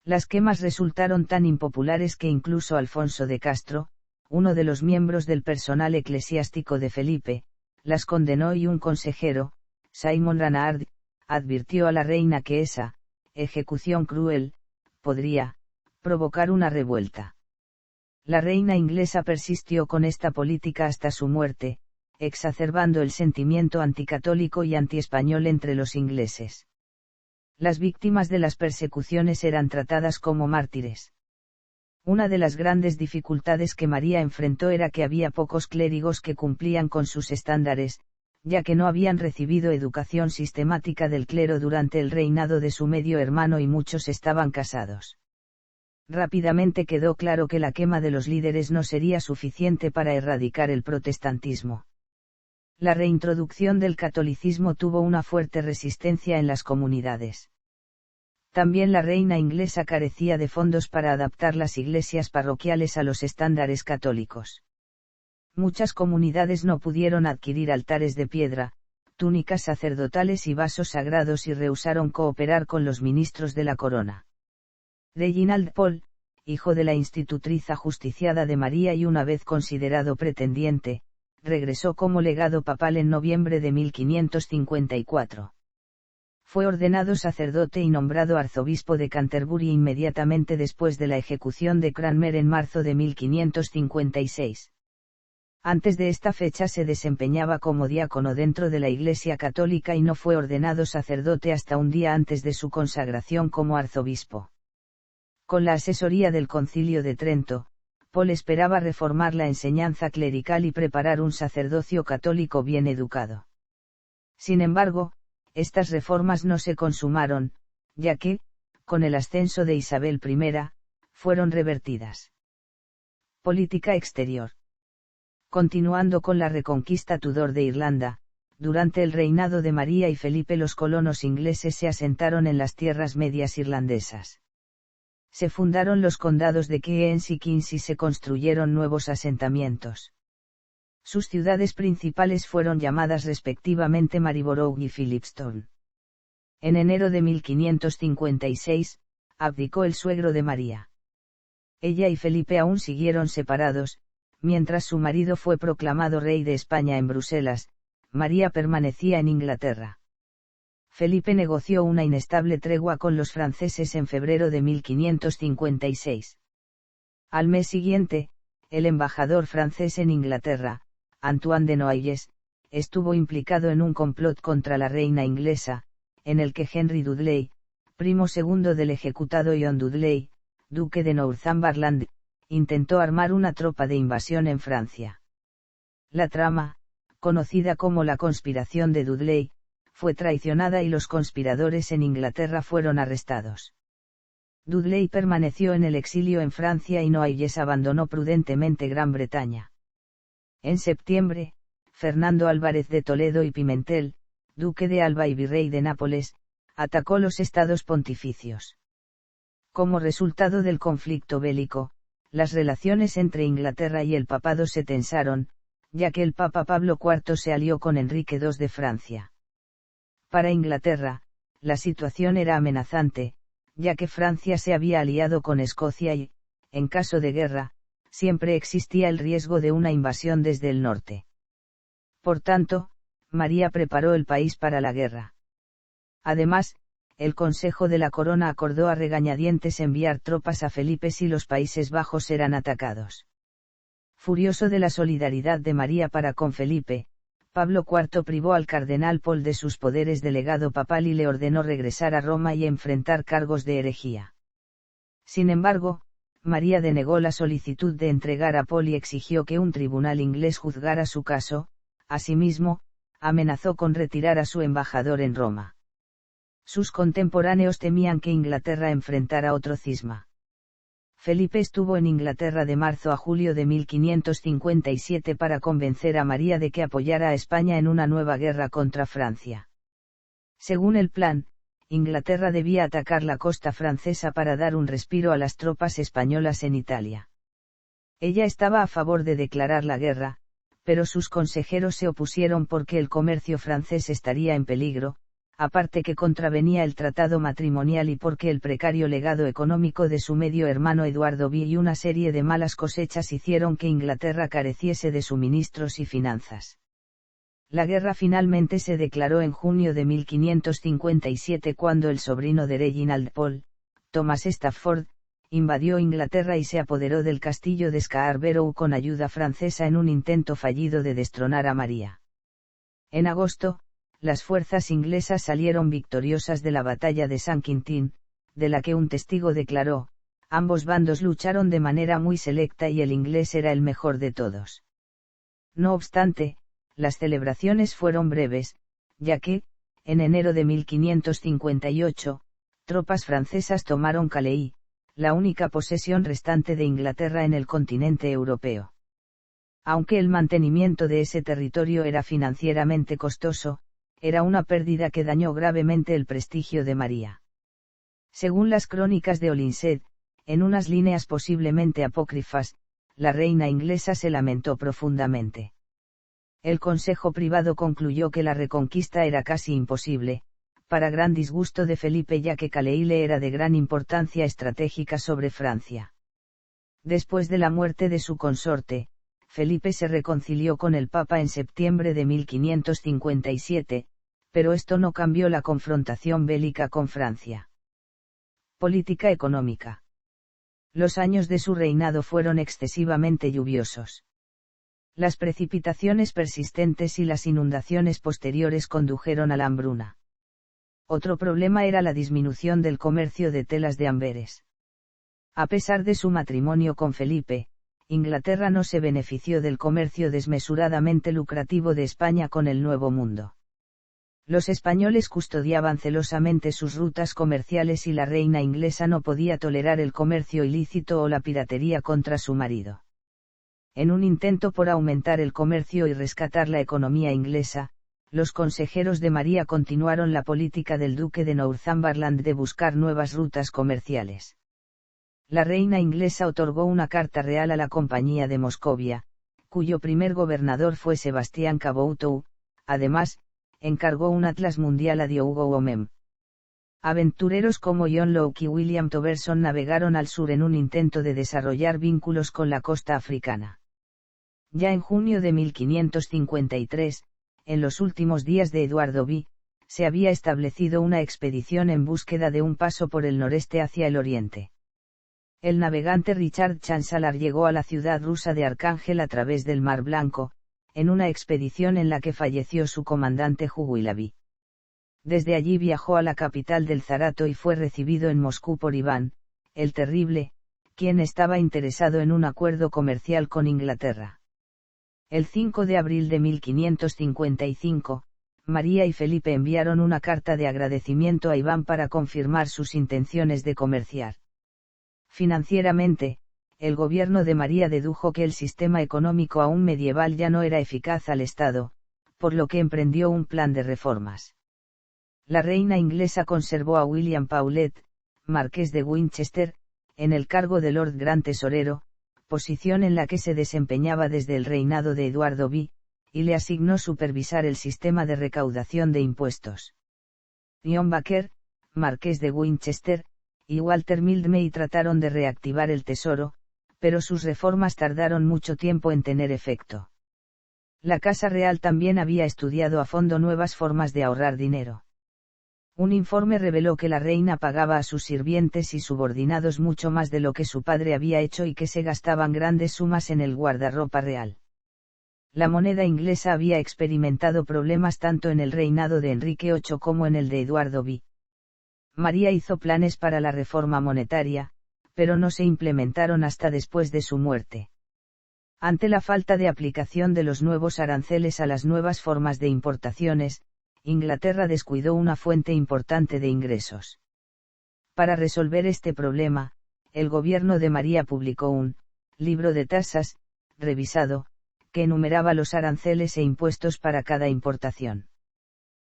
Las quemas resultaron tan impopulares que incluso Alfonso de Castro, uno de los miembros del personal eclesiástico de Felipe, las condenó y un consejero, Simon Ranard, advirtió a la reina que esa ejecución cruel podría provocar una revuelta. La reina inglesa persistió con esta política hasta su muerte, exacerbando el sentimiento anticatólico y antiespañol entre los ingleses. Las víctimas de las persecuciones eran tratadas como mártires. Una de las grandes dificultades que María enfrentó era que había pocos clérigos que cumplían con sus estándares, ya que no habían recibido educación sistemática del clero durante el reinado de su medio hermano y muchos estaban casados. Rápidamente quedó claro que la quema de los líderes no sería suficiente para erradicar el protestantismo. La reintroducción del catolicismo tuvo una fuerte resistencia en las comunidades. También la reina inglesa carecía de fondos para adaptar las iglesias parroquiales a los estándares católicos. Muchas comunidades no pudieron adquirir altares de piedra, túnicas sacerdotales y vasos sagrados y rehusaron cooperar con los ministros de la corona. Reginald Pole, hijo de la institutriz ajusticiada de María y una vez considerado pretendiente, regresó como legado papal en noviembre de 1554. Fue ordenado sacerdote y nombrado arzobispo de Canterbury inmediatamente después de la ejecución de Cranmer en marzo de 1556. Antes de esta fecha se desempeñaba como diácono dentro de la Iglesia Católica y no fue ordenado sacerdote hasta un día antes de su consagración como arzobispo. Con la asesoría del Concilio de Trento, Paul esperaba reformar la enseñanza clerical y preparar un sacerdocio católico bien educado. Sin embargo, estas reformas no se consumaron, ya que, con el ascenso de Isabel I, fueron revertidas. Política exterior. Continuando con la reconquista Tudor de Irlanda, durante el reinado de María y Felipe los colonos ingleses se asentaron en las tierras medias irlandesas. Se fundaron los condados de Cairns y Kings y se construyeron nuevos asentamientos. Sus ciudades principales fueron llamadas respectivamente Maryborough y Philipstown. En enero de 1556, abdicó el suegro de María. Ella y Felipe aún siguieron separados, mientras su marido fue proclamado rey de España en Bruselas. María permanecía en Inglaterra. Felipe negoció una inestable tregua con los franceses en febrero de 1556. Al mes siguiente, el embajador francés en Inglaterra, Antoine de Noailles, estuvo implicado en un complot contra la reina inglesa, en el que Henry Dudley, primo segundo del ejecutado John Dudley, duque de Northumberland, intentó armar una tropa de invasión en Francia. La trama, conocida como la conspiración de Dudley, fue traicionada y los conspiradores en Inglaterra fueron arrestados. Dudley permaneció en el exilio en Francia y Noailles abandonó prudentemente Gran Bretaña. En septiembre, Fernando Álvarez de Toledo y Pimentel, duque de Alba y virrey de Nápoles, atacó los estados pontificios. Como resultado del conflicto bélico, las relaciones entre Inglaterra y el papado se tensaron, ya que el Papa Pablo IV se alió con Enrique II de Francia. Para Inglaterra, la situación era amenazante, ya que Francia se había aliado con Escocia y, en caso de guerra, siempre existía el riesgo de una invasión desde el norte. Por tanto, María preparó el país para la guerra. Además, el Consejo de la Corona acordó a regañadientes enviar tropas a Felipe si los Países Bajos eran atacados. Furioso de la solidaridad de María para con Felipe, Pablo IV privó al cardenal Paul de sus poderes de legado papal y le ordenó regresar a Roma y enfrentar cargos de herejía. Sin embargo, María denegó la solicitud de entregar a Paul y exigió que un tribunal inglés juzgara su caso. Asimismo, amenazó con retirar a su embajador en Roma. Sus contemporáneos temían que Inglaterra enfrentara otro cisma. Felipe estuvo en Inglaterra de marzo a julio de 1557 para convencer a María de que apoyara a España en una nueva guerra contra Francia. Según el plan, Inglaterra debía atacar la costa francesa para dar un respiro a las tropas españolas en Italia. Ella estaba a favor de declarar la guerra, pero sus consejeros se opusieron porque el comercio francés estaría en peligro, aparte que contravenía el tratado matrimonial y porque el precario legado económico de su medio hermano Eduardo V y una serie de malas cosechas hicieron que Inglaterra careciese de suministros y finanzas. La guerra finalmente se declaró en junio de 1557 cuando el sobrino de Reginald Pole, Thomas Stafford, invadió Inglaterra y se apoderó del castillo de Scarborough con ayuda francesa en un intento fallido de destronar a María. En agosto, las fuerzas inglesas salieron victoriosas de la batalla de San Quintín, de la que un testigo declaró: ambos bandos lucharon de manera muy selecta y el inglés era el mejor de todos. No obstante, las celebraciones fueron breves, ya que, en enero de 1558, tropas francesas tomaron Calais, la única posesión restante de Inglaterra en el continente europeo. Aunque el mantenimiento de ese territorio era financieramente costoso, era una pérdida que dañó gravemente el prestigio de María. Según las crónicas de Holinshed, en unas líneas posiblemente apócrifas, la reina inglesa se lamentó profundamente. El consejo privado concluyó que la reconquista era casi imposible, para gran disgusto de Felipe ya que Calais le era de gran importancia estratégica sobre Francia. Después de la muerte de su consorte, Felipe se reconcilió con el Papa en septiembre de 1557, pero esto no cambió la confrontación bélica con Francia. Política económica. Los años de su reinado fueron excesivamente lluviosos. Las precipitaciones persistentes y las inundaciones posteriores condujeron a la hambruna. Otro problema era la disminución del comercio de telas de Amberes. A pesar de su matrimonio con Felipe, Inglaterra no se benefició del comercio desmesuradamente lucrativo de España con el Nuevo Mundo. Los españoles custodiaban celosamente sus rutas comerciales y la reina inglesa no podía tolerar el comercio ilícito o la piratería contra su marido. En un intento por aumentar el comercio y rescatar la economía inglesa, los consejeros de María continuaron la política del duque de Northumberland de buscar nuevas rutas comerciales. La reina inglesa otorgó una carta real a la Compañía de Moscovia, cuyo primer gobernador fue Sebastián Caboutou. Además, encargó un atlas mundial a Diogo Omem. Aventureros como John Locke y William Toberson navegaron al sur en un intento de desarrollar vínculos con la costa africana. Ya en junio de 1553, en los últimos días de Eduardo V, se había establecido una expedición en búsqueda de un paso por el noreste hacia el oriente. El navegante Richard Chancellor llegó a la ciudad rusa de Arcángel a través del Mar Blanco, en una expedición en la que falleció su comandante Juguilaví. Desde allí viajó a la capital del Zarato y fue recibido en Moscú por Iván, el Terrible, quien estaba interesado en un acuerdo comercial con Inglaterra. El 5 de abril de 1555, María y Felipe enviaron una carta de agradecimiento a Iván para confirmar sus intenciones de comerciar. Financieramente, el gobierno de María dedujo que el sistema económico aún medieval ya no era eficaz al Estado, por lo que emprendió un plan de reformas. La reina inglesa conservó a William Paulet, marqués de Winchester, en el cargo de Lord Gran Tesorero, posición en la que se desempeñaba desde el reinado de Eduardo V, y le asignó supervisar el sistema de recaudación de impuestos. John Baker, marqués de Winchester, y Walter Mildmay trataron de reactivar el tesoro, pero sus reformas tardaron mucho tiempo en tener efecto. La Casa Real también había estudiado a fondo nuevas formas de ahorrar dinero. Un informe reveló que la reina pagaba a sus sirvientes y subordinados mucho más de lo que su padre había hecho y que se gastaban grandes sumas en el guardarropa real. La moneda inglesa había experimentado problemas tanto en el reinado de Enrique VIII como en el de Eduardo V. María hizo planes para la reforma monetaria, pero no se implementaron hasta después de su muerte. Ante la falta de aplicación de los nuevos aranceles a las nuevas formas de importaciones, Inglaterra descuidó una fuente importante de ingresos. Para resolver este problema, el gobierno de María publicó un libro de tasas, revisado, que enumeraba los aranceles e impuestos para cada importación.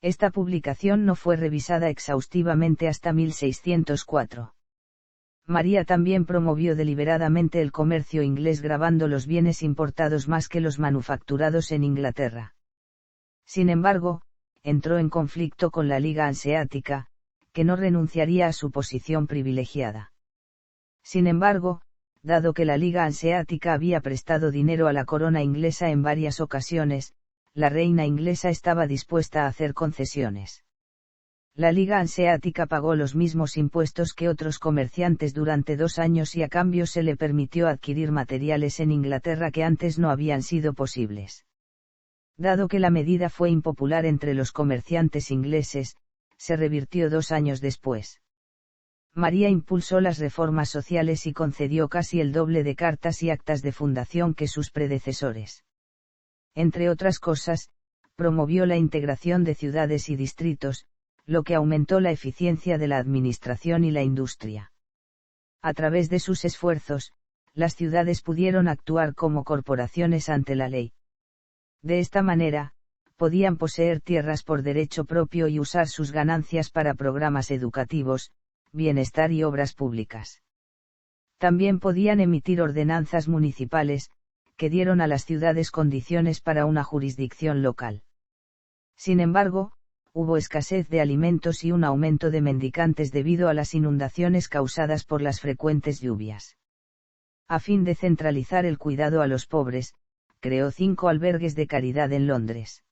Esta publicación no fue revisada exhaustivamente hasta 1604. María también promovió deliberadamente el comercio inglés gravando los bienes importados más que los manufacturados en Inglaterra. Sin embargo, entró en conflicto con la Liga Hanseática, que no renunciaría a su posición privilegiada. Sin embargo, dado que la Liga Hanseática había prestado dinero a la corona inglesa en varias ocasiones, la reina inglesa estaba dispuesta a hacer concesiones. La Liga Hanseática pagó los mismos impuestos que otros comerciantes durante 2 años y a cambio se le permitió adquirir materiales en Inglaterra que antes no habían sido posibles. Dado que la medida fue impopular entre los comerciantes ingleses, se revirtió 2 años después. María impulsó las reformas sociales y concedió casi el doble de cartas y actas de fundación que sus predecesores. Entre otras cosas, promovió la integración de ciudades y distritos, lo que aumentó la eficiencia de la administración y la industria. A través de sus esfuerzos, las ciudades pudieron actuar como corporaciones ante la ley. De esta manera, podían poseer tierras por derecho propio y usar sus ganancias para programas educativos, bienestar y obras públicas. También podían emitir ordenanzas municipales, que dieron a las ciudades condiciones para una jurisdicción local. Sin embargo, hubo escasez de alimentos y un aumento de mendicantes debido a las inundaciones causadas por las frecuentes lluvias. A fin de centralizar el cuidado a los pobres, creó 5 albergues de caridad en Londres.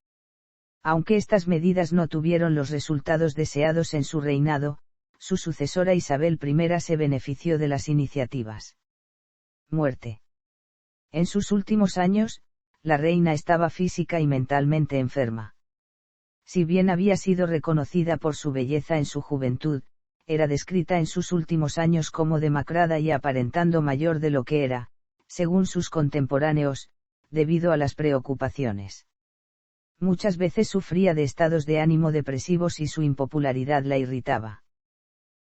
Aunque estas medidas no tuvieron los resultados deseados en su reinado, su sucesora Isabel I se benefició de las iniciativas. Muerte. En sus últimos años, la reina estaba física y mentalmente enferma. Si bien había sido reconocida por su belleza en su juventud, era descrita en sus últimos años como demacrada y aparentando mayor de lo que era, según sus contemporáneos, debido a las preocupaciones. Muchas veces sufría de estados de ánimo depresivos y su impopularidad la irritaba.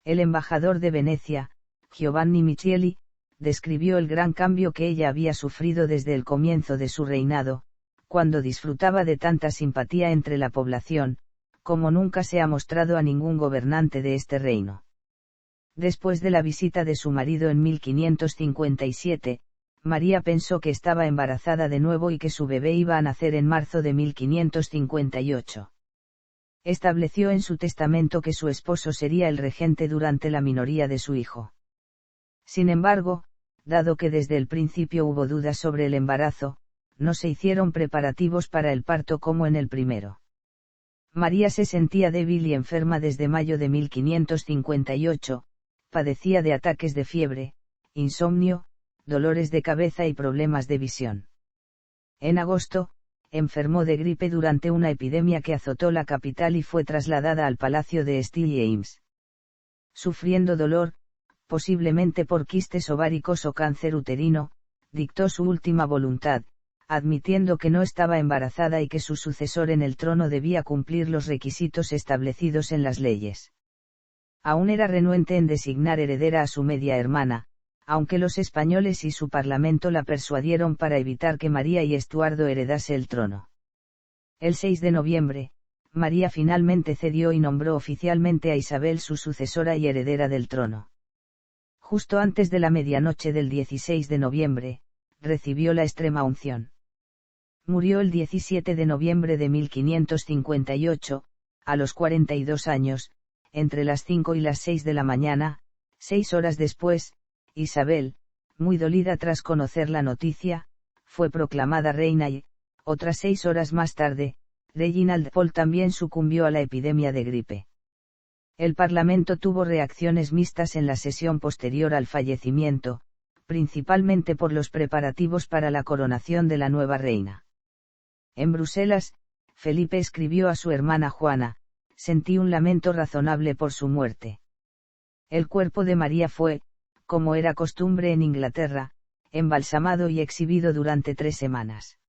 El embajador de Venecia, Giovanni Michieli, describió el gran cambio que ella había sufrido desde el comienzo de su reinado, cuando disfrutaba de tanta simpatía entre la población, como nunca se ha mostrado a ningún gobernante de este reino. Después de la visita de su marido en 1557, María pensó que estaba embarazada de nuevo y que su bebé iba a nacer en marzo de 1558. Estableció en su testamento que su esposo sería el regente durante la minoría de su hijo. Sin embargo, dado que desde el principio hubo dudas sobre el embarazo, no se hicieron preparativos para el parto como en el primero. María se sentía débil y enferma desde mayo de 1558, padecía de ataques de fiebre, insomnio, dolores de cabeza y problemas de visión. En agosto, enfermó de gripe durante una epidemia que azotó la capital y fue trasladada al palacio de Styles. Sufriendo dolor, posiblemente por quistes ováricos o cáncer uterino, dictó su última voluntad, admitiendo que no estaba embarazada y que su sucesor en el trono debía cumplir los requisitos establecidos en las leyes. Aún era renuente en designar heredera a su media hermana, aunque los españoles y su parlamento la persuadieron para evitar que María y Estuardo heredase el trono. El 6 de noviembre, María finalmente cedió y nombró oficialmente a Isabel su sucesora y heredera del trono. Justo antes de la medianoche del 16 de noviembre, recibió la extrema unción. Murió el 17 de noviembre de 1558, a los 42 años, entre las 5 y las 6 de la mañana, 6 horas después. Isabel, muy dolida tras conocer la noticia, fue proclamada reina y, otras 6 horas más tarde, Reginald Pole también sucumbió a la epidemia de gripe. El Parlamento tuvo reacciones mixtas en la sesión posterior al fallecimiento, principalmente por los preparativos para la coronación de la nueva reina. En Bruselas, Felipe escribió a su hermana Juana: «Sentí un lamento razonable por su muerte». El cuerpo de María fue, como era costumbre en Inglaterra, embalsamado y exhibido durante 3 semanas.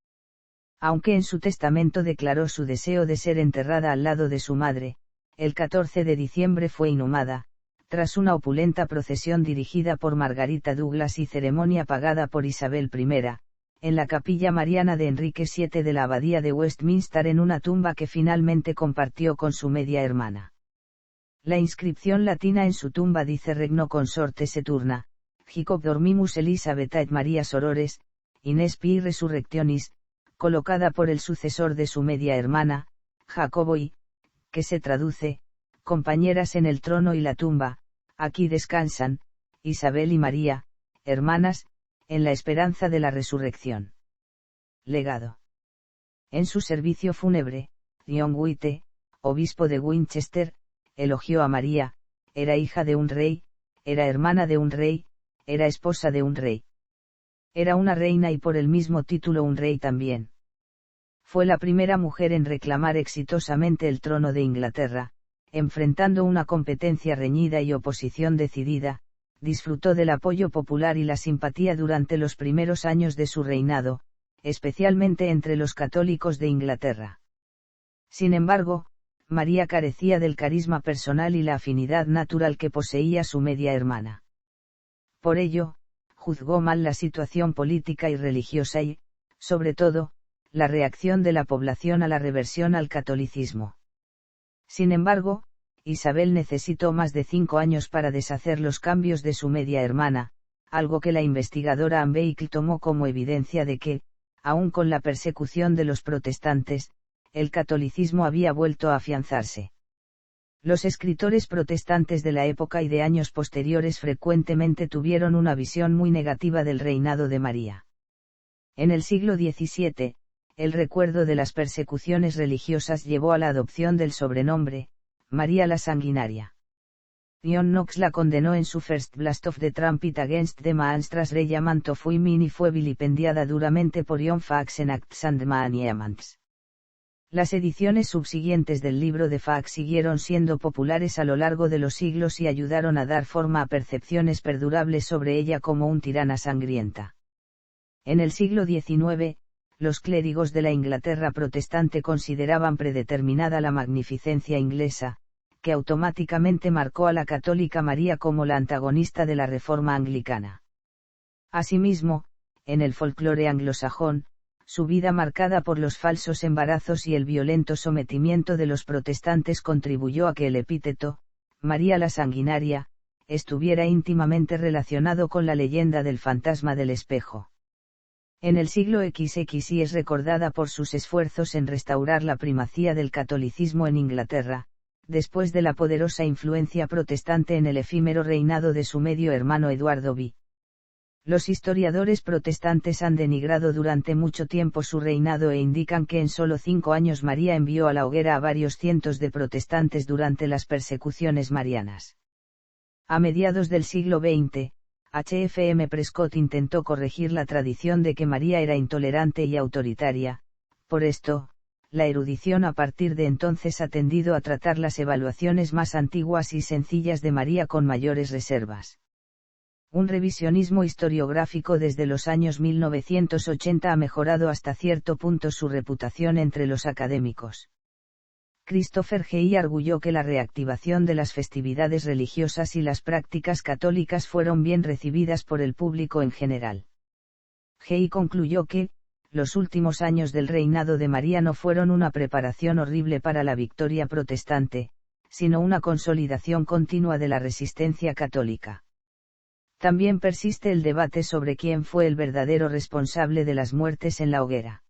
Aunque en su testamento declaró su deseo de ser enterrada al lado de su madre, el 14 de diciembre fue inhumada, tras una opulenta procesión dirigida por Margarita Douglas y ceremonia pagada por Isabel I, en la capilla mariana de Enrique VII de la abadía de Westminster, en una tumba que finalmente compartió con su media hermana. La inscripción latina en su tumba dice: Regno consorte Saturna, Hic dormimus Elisabeth et Maria sorores, inespi resurrectionis, colocada por el sucesor de su media hermana, Jacobo, y, que se traduce, compañeras en el trono y la tumba, aquí descansan, Isabel y María, hermanas, en la esperanza de la resurrección. Legado. En su servicio fúnebre, John White, obispo de Winchester, elogió a María: era hija de un rey, era hermana de un rey, era esposa de un rey. Era una reina y por el mismo título un rey también. Fue la primera mujer en reclamar exitosamente el trono de Inglaterra, enfrentando una competencia reñida y oposición decidida. Disfrutó del apoyo popular y la simpatía durante los primeros años de su reinado, especialmente entre los católicos de Inglaterra. Sin embargo, María carecía del carisma personal y la afinidad natural que poseía su media hermana. Por ello, juzgó mal la situación política y religiosa y, sobre todo, la reacción de la población a la reversión al catolicismo. Sin embargo, Isabel necesitó más de 5 años para deshacer los cambios de su media hermana, algo que la investigadora Anne Bake tomó como evidencia de que, aun con la persecución de los protestantes, el catolicismo había vuelto a afianzarse. Los escritores protestantes de la época y de años posteriores frecuentemente tuvieron una visión muy negativa del reinado de María. En el siglo XVII, el recuerdo de las persecuciones religiosas llevó a la adopción del sobrenombre, María la Sanguinaria. John Knox la condenó en su First Blast of the Trumpet Against the Monstrous Regiment of Women y fue vilipendiada duramente por John Fax en Acts and Monuments. Las ediciones subsiguientes del libro de Fax siguieron siendo populares a lo largo de los siglos y ayudaron a dar forma a percepciones perdurables sobre ella como un tirana sangrienta. En el siglo XIX, los clérigos de la Inglaterra protestante consideraban predeterminada la magnificencia inglesa, que automáticamente marcó a la católica María como la antagonista de la Reforma anglicana. Asimismo, en el folclore anglosajón, su vida marcada por los falsos embarazos y el violento sometimiento de los protestantes contribuyó a que el epíteto, María la Sanguinaria, estuviera íntimamente relacionado con la leyenda del fantasma del espejo. En el siglo XX es recordada por sus esfuerzos en restaurar la primacía del catolicismo en Inglaterra, después de la poderosa influencia protestante en el efímero reinado de su medio hermano Eduardo V. Los historiadores protestantes han denigrado durante mucho tiempo su reinado e indican que en solo 5 años María envió a la hoguera a varios cientos de protestantes durante las persecuciones marianas. A mediados del siglo XX, H.F.M. Prescott intentó corregir la tradición de que María era intolerante y autoritaria, por esto, la erudición a partir de entonces ha tendido a tratar las evaluaciones más antiguas y sencillas de María con mayores reservas. Un revisionismo historiográfico desde los años 1980 ha mejorado hasta cierto punto su reputación entre los académicos. Christopher Hey arguyó que la reactivación de las festividades religiosas y las prácticas católicas fueron bien recibidas por el público en general. Hey concluyó que, los últimos años del reinado de María no fueron una preparación horrible para la victoria protestante, sino una consolidación continua de la resistencia católica. También persiste el debate sobre quién fue el verdadero responsable de las muertes en la hoguera.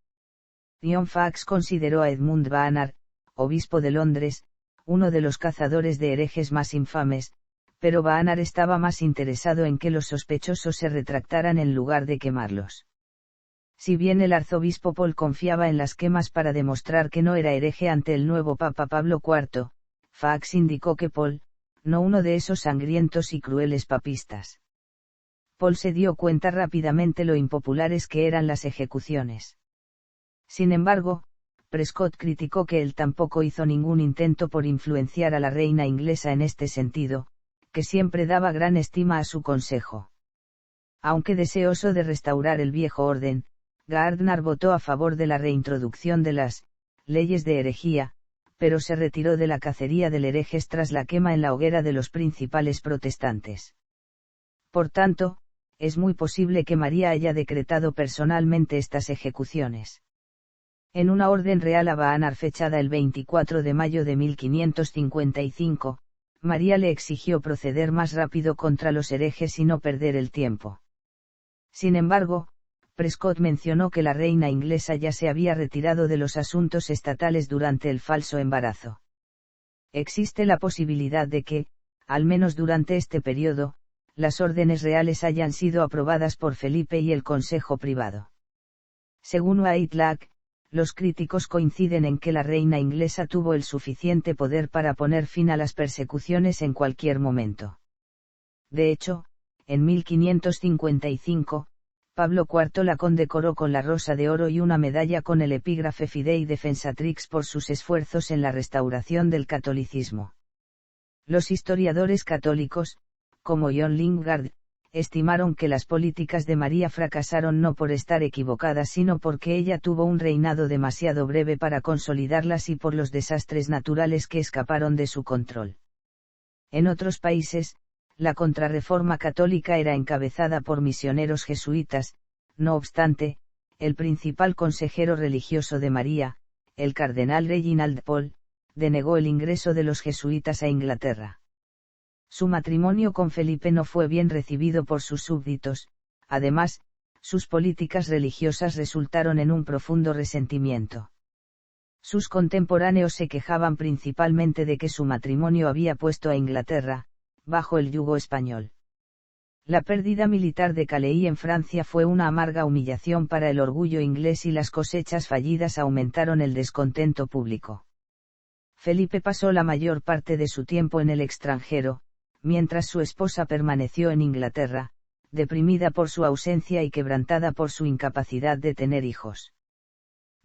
John Fax consideró a Edmund Barnard, obispo de Londres, uno de los cazadores de herejes más infames, pero Barnard estaba más interesado en que los sospechosos se retractaran en lugar de quemarlos. Si bien el arzobispo Paul confiaba en las quemas para demostrar que no era hereje ante el nuevo Papa Pablo IV, Fax indicó que Paul, no uno de esos sangrientos y crueles papistas. Paul se dio cuenta rápidamente lo impopulares que eran las ejecuciones. Sin embargo, Prescott criticó que él tampoco hizo ningún intento por influenciar a la reina inglesa en este sentido, que siempre daba gran estima a su consejo. Aunque deseoso de restaurar el viejo orden, Gardner votó a favor de la reintroducción de las leyes de herejía, pero se retiró de la cacería del herejes tras la quema en la hoguera de los principales protestantes. Por tanto, es muy posible que María haya decretado personalmente estas ejecuciones. En una orden real a Barnard fechada el 24 de mayo de 1555, María le exigió proceder más rápido contra los herejes y no perder el tiempo. Sin embargo, Prescott mencionó que la reina inglesa ya se había retirado de los asuntos estatales durante el falso embarazo. Existe la posibilidad de que, al menos durante este periodo, las órdenes reales hayan sido aprobadas por Felipe y el Consejo Privado. Según Whitelocke, los críticos coinciden en que la reina inglesa tuvo el suficiente poder para poner fin a las persecuciones en cualquier momento. De hecho, en 1555, Pablo IV la condecoró con la Rosa de Oro y una medalla con el epígrafe Fidei Defensatrix por sus esfuerzos en la restauración del catolicismo. Los historiadores católicos, como John Lingard, estimaron que las políticas de María fracasaron no por estar equivocadas sino porque ella tuvo un reinado demasiado breve para consolidarlas y por los desastres naturales que escaparon de su control. En otros países, la contrarreforma católica era encabezada por misioneros jesuitas, no obstante, el principal consejero religioso de María, el cardenal Reginald Pole, denegó el ingreso de los jesuitas a Inglaterra. Su matrimonio con Felipe no fue bien recibido por sus súbditos, además, sus políticas religiosas resultaron en un profundo resentimiento. Sus contemporáneos se quejaban principalmente de que su matrimonio había puesto a Inglaterra, bajo el yugo español. La pérdida militar de Calais en Francia fue una amarga humillación para el orgullo inglés y las cosechas fallidas aumentaron el descontento público. Felipe pasó la mayor parte de su tiempo en el extranjero, mientras su esposa permaneció en Inglaterra, deprimida por su ausencia y quebrantada por su incapacidad de tener hijos.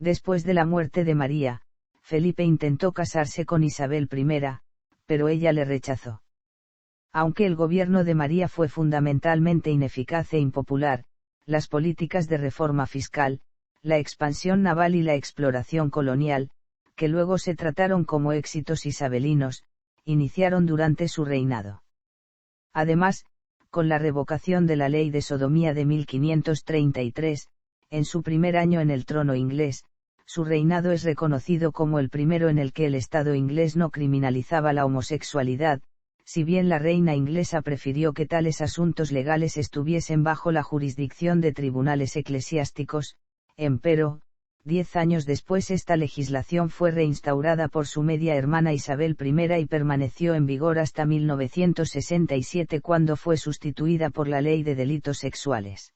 Después de la muerte de María, Felipe intentó casarse con Isabel I, pero ella le rechazó. Aunque el gobierno de María fue fundamentalmente ineficaz e impopular, las políticas de reforma fiscal, la expansión naval y la exploración colonial, que luego se trataron como éxitos isabelinos, iniciaron durante su reinado. Además, con la revocación de la ley de sodomía de 1533, en su primer año en el trono inglés, su reinado es reconocido como el primero en el que el Estado inglés no criminalizaba la homosexualidad, si bien la reina inglesa prefirió que tales asuntos legales estuviesen bajo la jurisdicción de tribunales eclesiásticos, empero, 10 años después esta legislación fue reinstaurada por su media hermana Isabel I y permaneció en vigor hasta 1967 cuando fue sustituida por la Ley de Delitos Sexuales.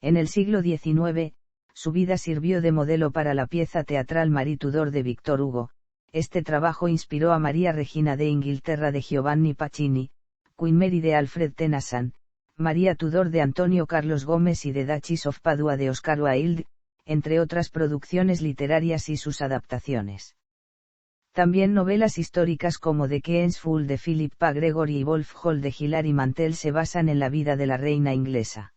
En el siglo XIX, su vida sirvió de modelo para la pieza teatral Marie Tudor de Victor Hugo. Este trabajo inspiró a María Regina de Inglaterra de Giovanni Pacini, Queen Mary de Alfred Tennyson, María Tudor de Antonio Carlos Gómez y The Duchess of Padua de Oscar Wilde, entre otras producciones literarias y sus adaptaciones. También novelas históricas como The Queen's Fool de Philip P. Gregory y Wolf Hall de Hilary Mantel se basan en la vida de la reina inglesa.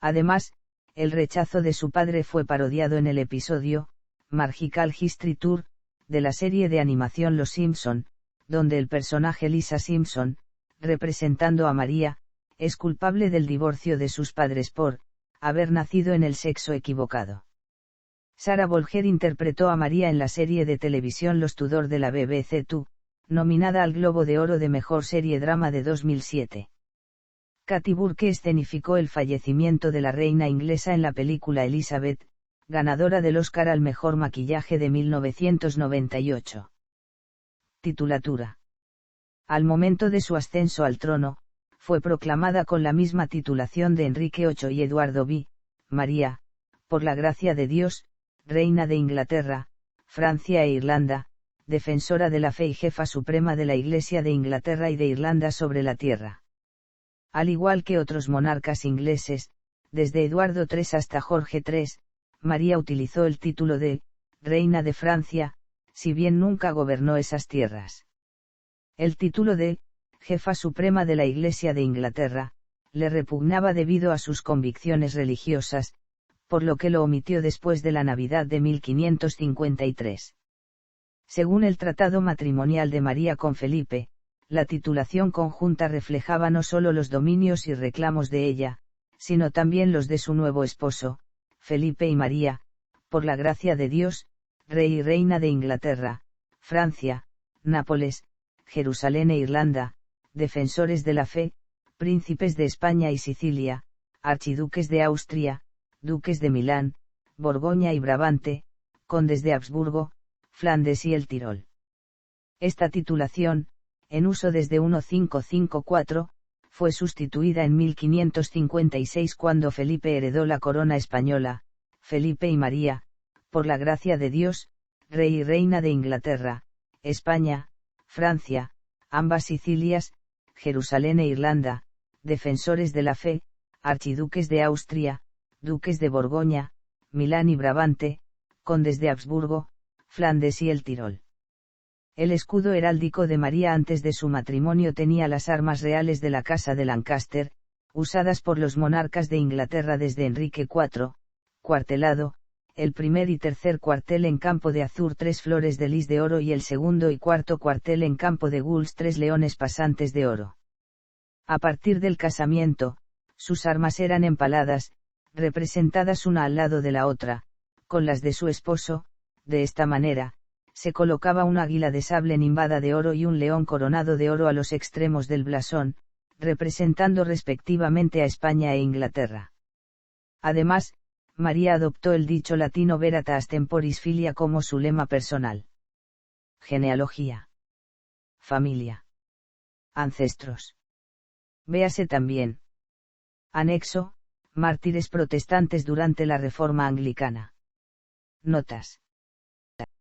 Además, el rechazo de su padre fue parodiado en el episodio, Magical History Tour, de la serie de animación Los Simpson, donde el personaje Lisa Simpson, representando a María, es culpable del divorcio de sus padres por haber nacido en el sexo equivocado. Sarah Bolger interpretó a María en la serie de televisión Los Tudor de la BBC Two, nominada al Globo de Oro de Mejor Serie Drama de 2007. Katy Burke escenificó el fallecimiento de la reina inglesa en la película Elizabeth, ganadora del Oscar al mejor maquillaje de 1998. Titulatura. Al momento de su ascenso al trono, fue proclamada con la misma titulación de Enrique VIII y Eduardo V, María, por la gracia de Dios, reina de Inglaterra, Francia e Irlanda, defensora de la fe y jefa suprema de la Iglesia de Inglaterra y de Irlanda sobre la tierra. Al igual que otros monarcas ingleses, desde Eduardo III hasta Jorge III, María utilizó el título de Reina de Francia, si bien nunca gobernó esas tierras. El título de Jefa Suprema de la Iglesia de Inglaterra le repugnaba debido a sus convicciones religiosas, por lo que lo omitió después de la Navidad de 1553. Según el tratado matrimonial de María con Felipe, la titulación conjunta reflejaba no solo los dominios y reclamos de ella, sino también los de su nuevo esposo, Felipe y María, por la gracia de Dios, rey y reina de Inglaterra, Francia, Nápoles, Jerusalén e Irlanda, defensores de la fe, príncipes de España y Sicilia, archiduques de Austria, duques de Milán, Borgoña y Brabante, condes de Habsburgo, Flandes y el Tirol. Esta titulación, en uso desde 1554, fue sustituida en 1556 cuando Felipe heredó la corona española, Felipe y María, por la gracia de Dios, rey y reina de Inglaterra, España, Francia, ambas Sicilias, Jerusalén e Irlanda, defensores de la fe, archiduques de Austria, duques de Borgoña, Milán y Brabante, condes de Habsburgo, Flandes y el Tirol. El escudo heráldico de María antes de su matrimonio tenía las armas reales de la Casa de Lancaster, usadas por los monarcas de Inglaterra desde Enrique IV, cuartelado, el primer y tercer cuartel en campo de azur 3 flores de lis de oro y el segundo y cuarto cuartel en campo de gules 3 leones pasantes de oro. A partir del casamiento, sus armas eran empaladas, representadas una al lado de la otra, con las de su esposo. De esta manera, se colocaba un águila de sable nimbada de oro y un león coronado de oro a los extremos del blasón, representando respectivamente a España e Inglaterra. Además, María adoptó el dicho latino Veritas Temporis Filia como su lema personal. Genealogía. Familia. Ancestros. Véase también. Anexo, mártires protestantes durante la Reforma anglicana. Notas.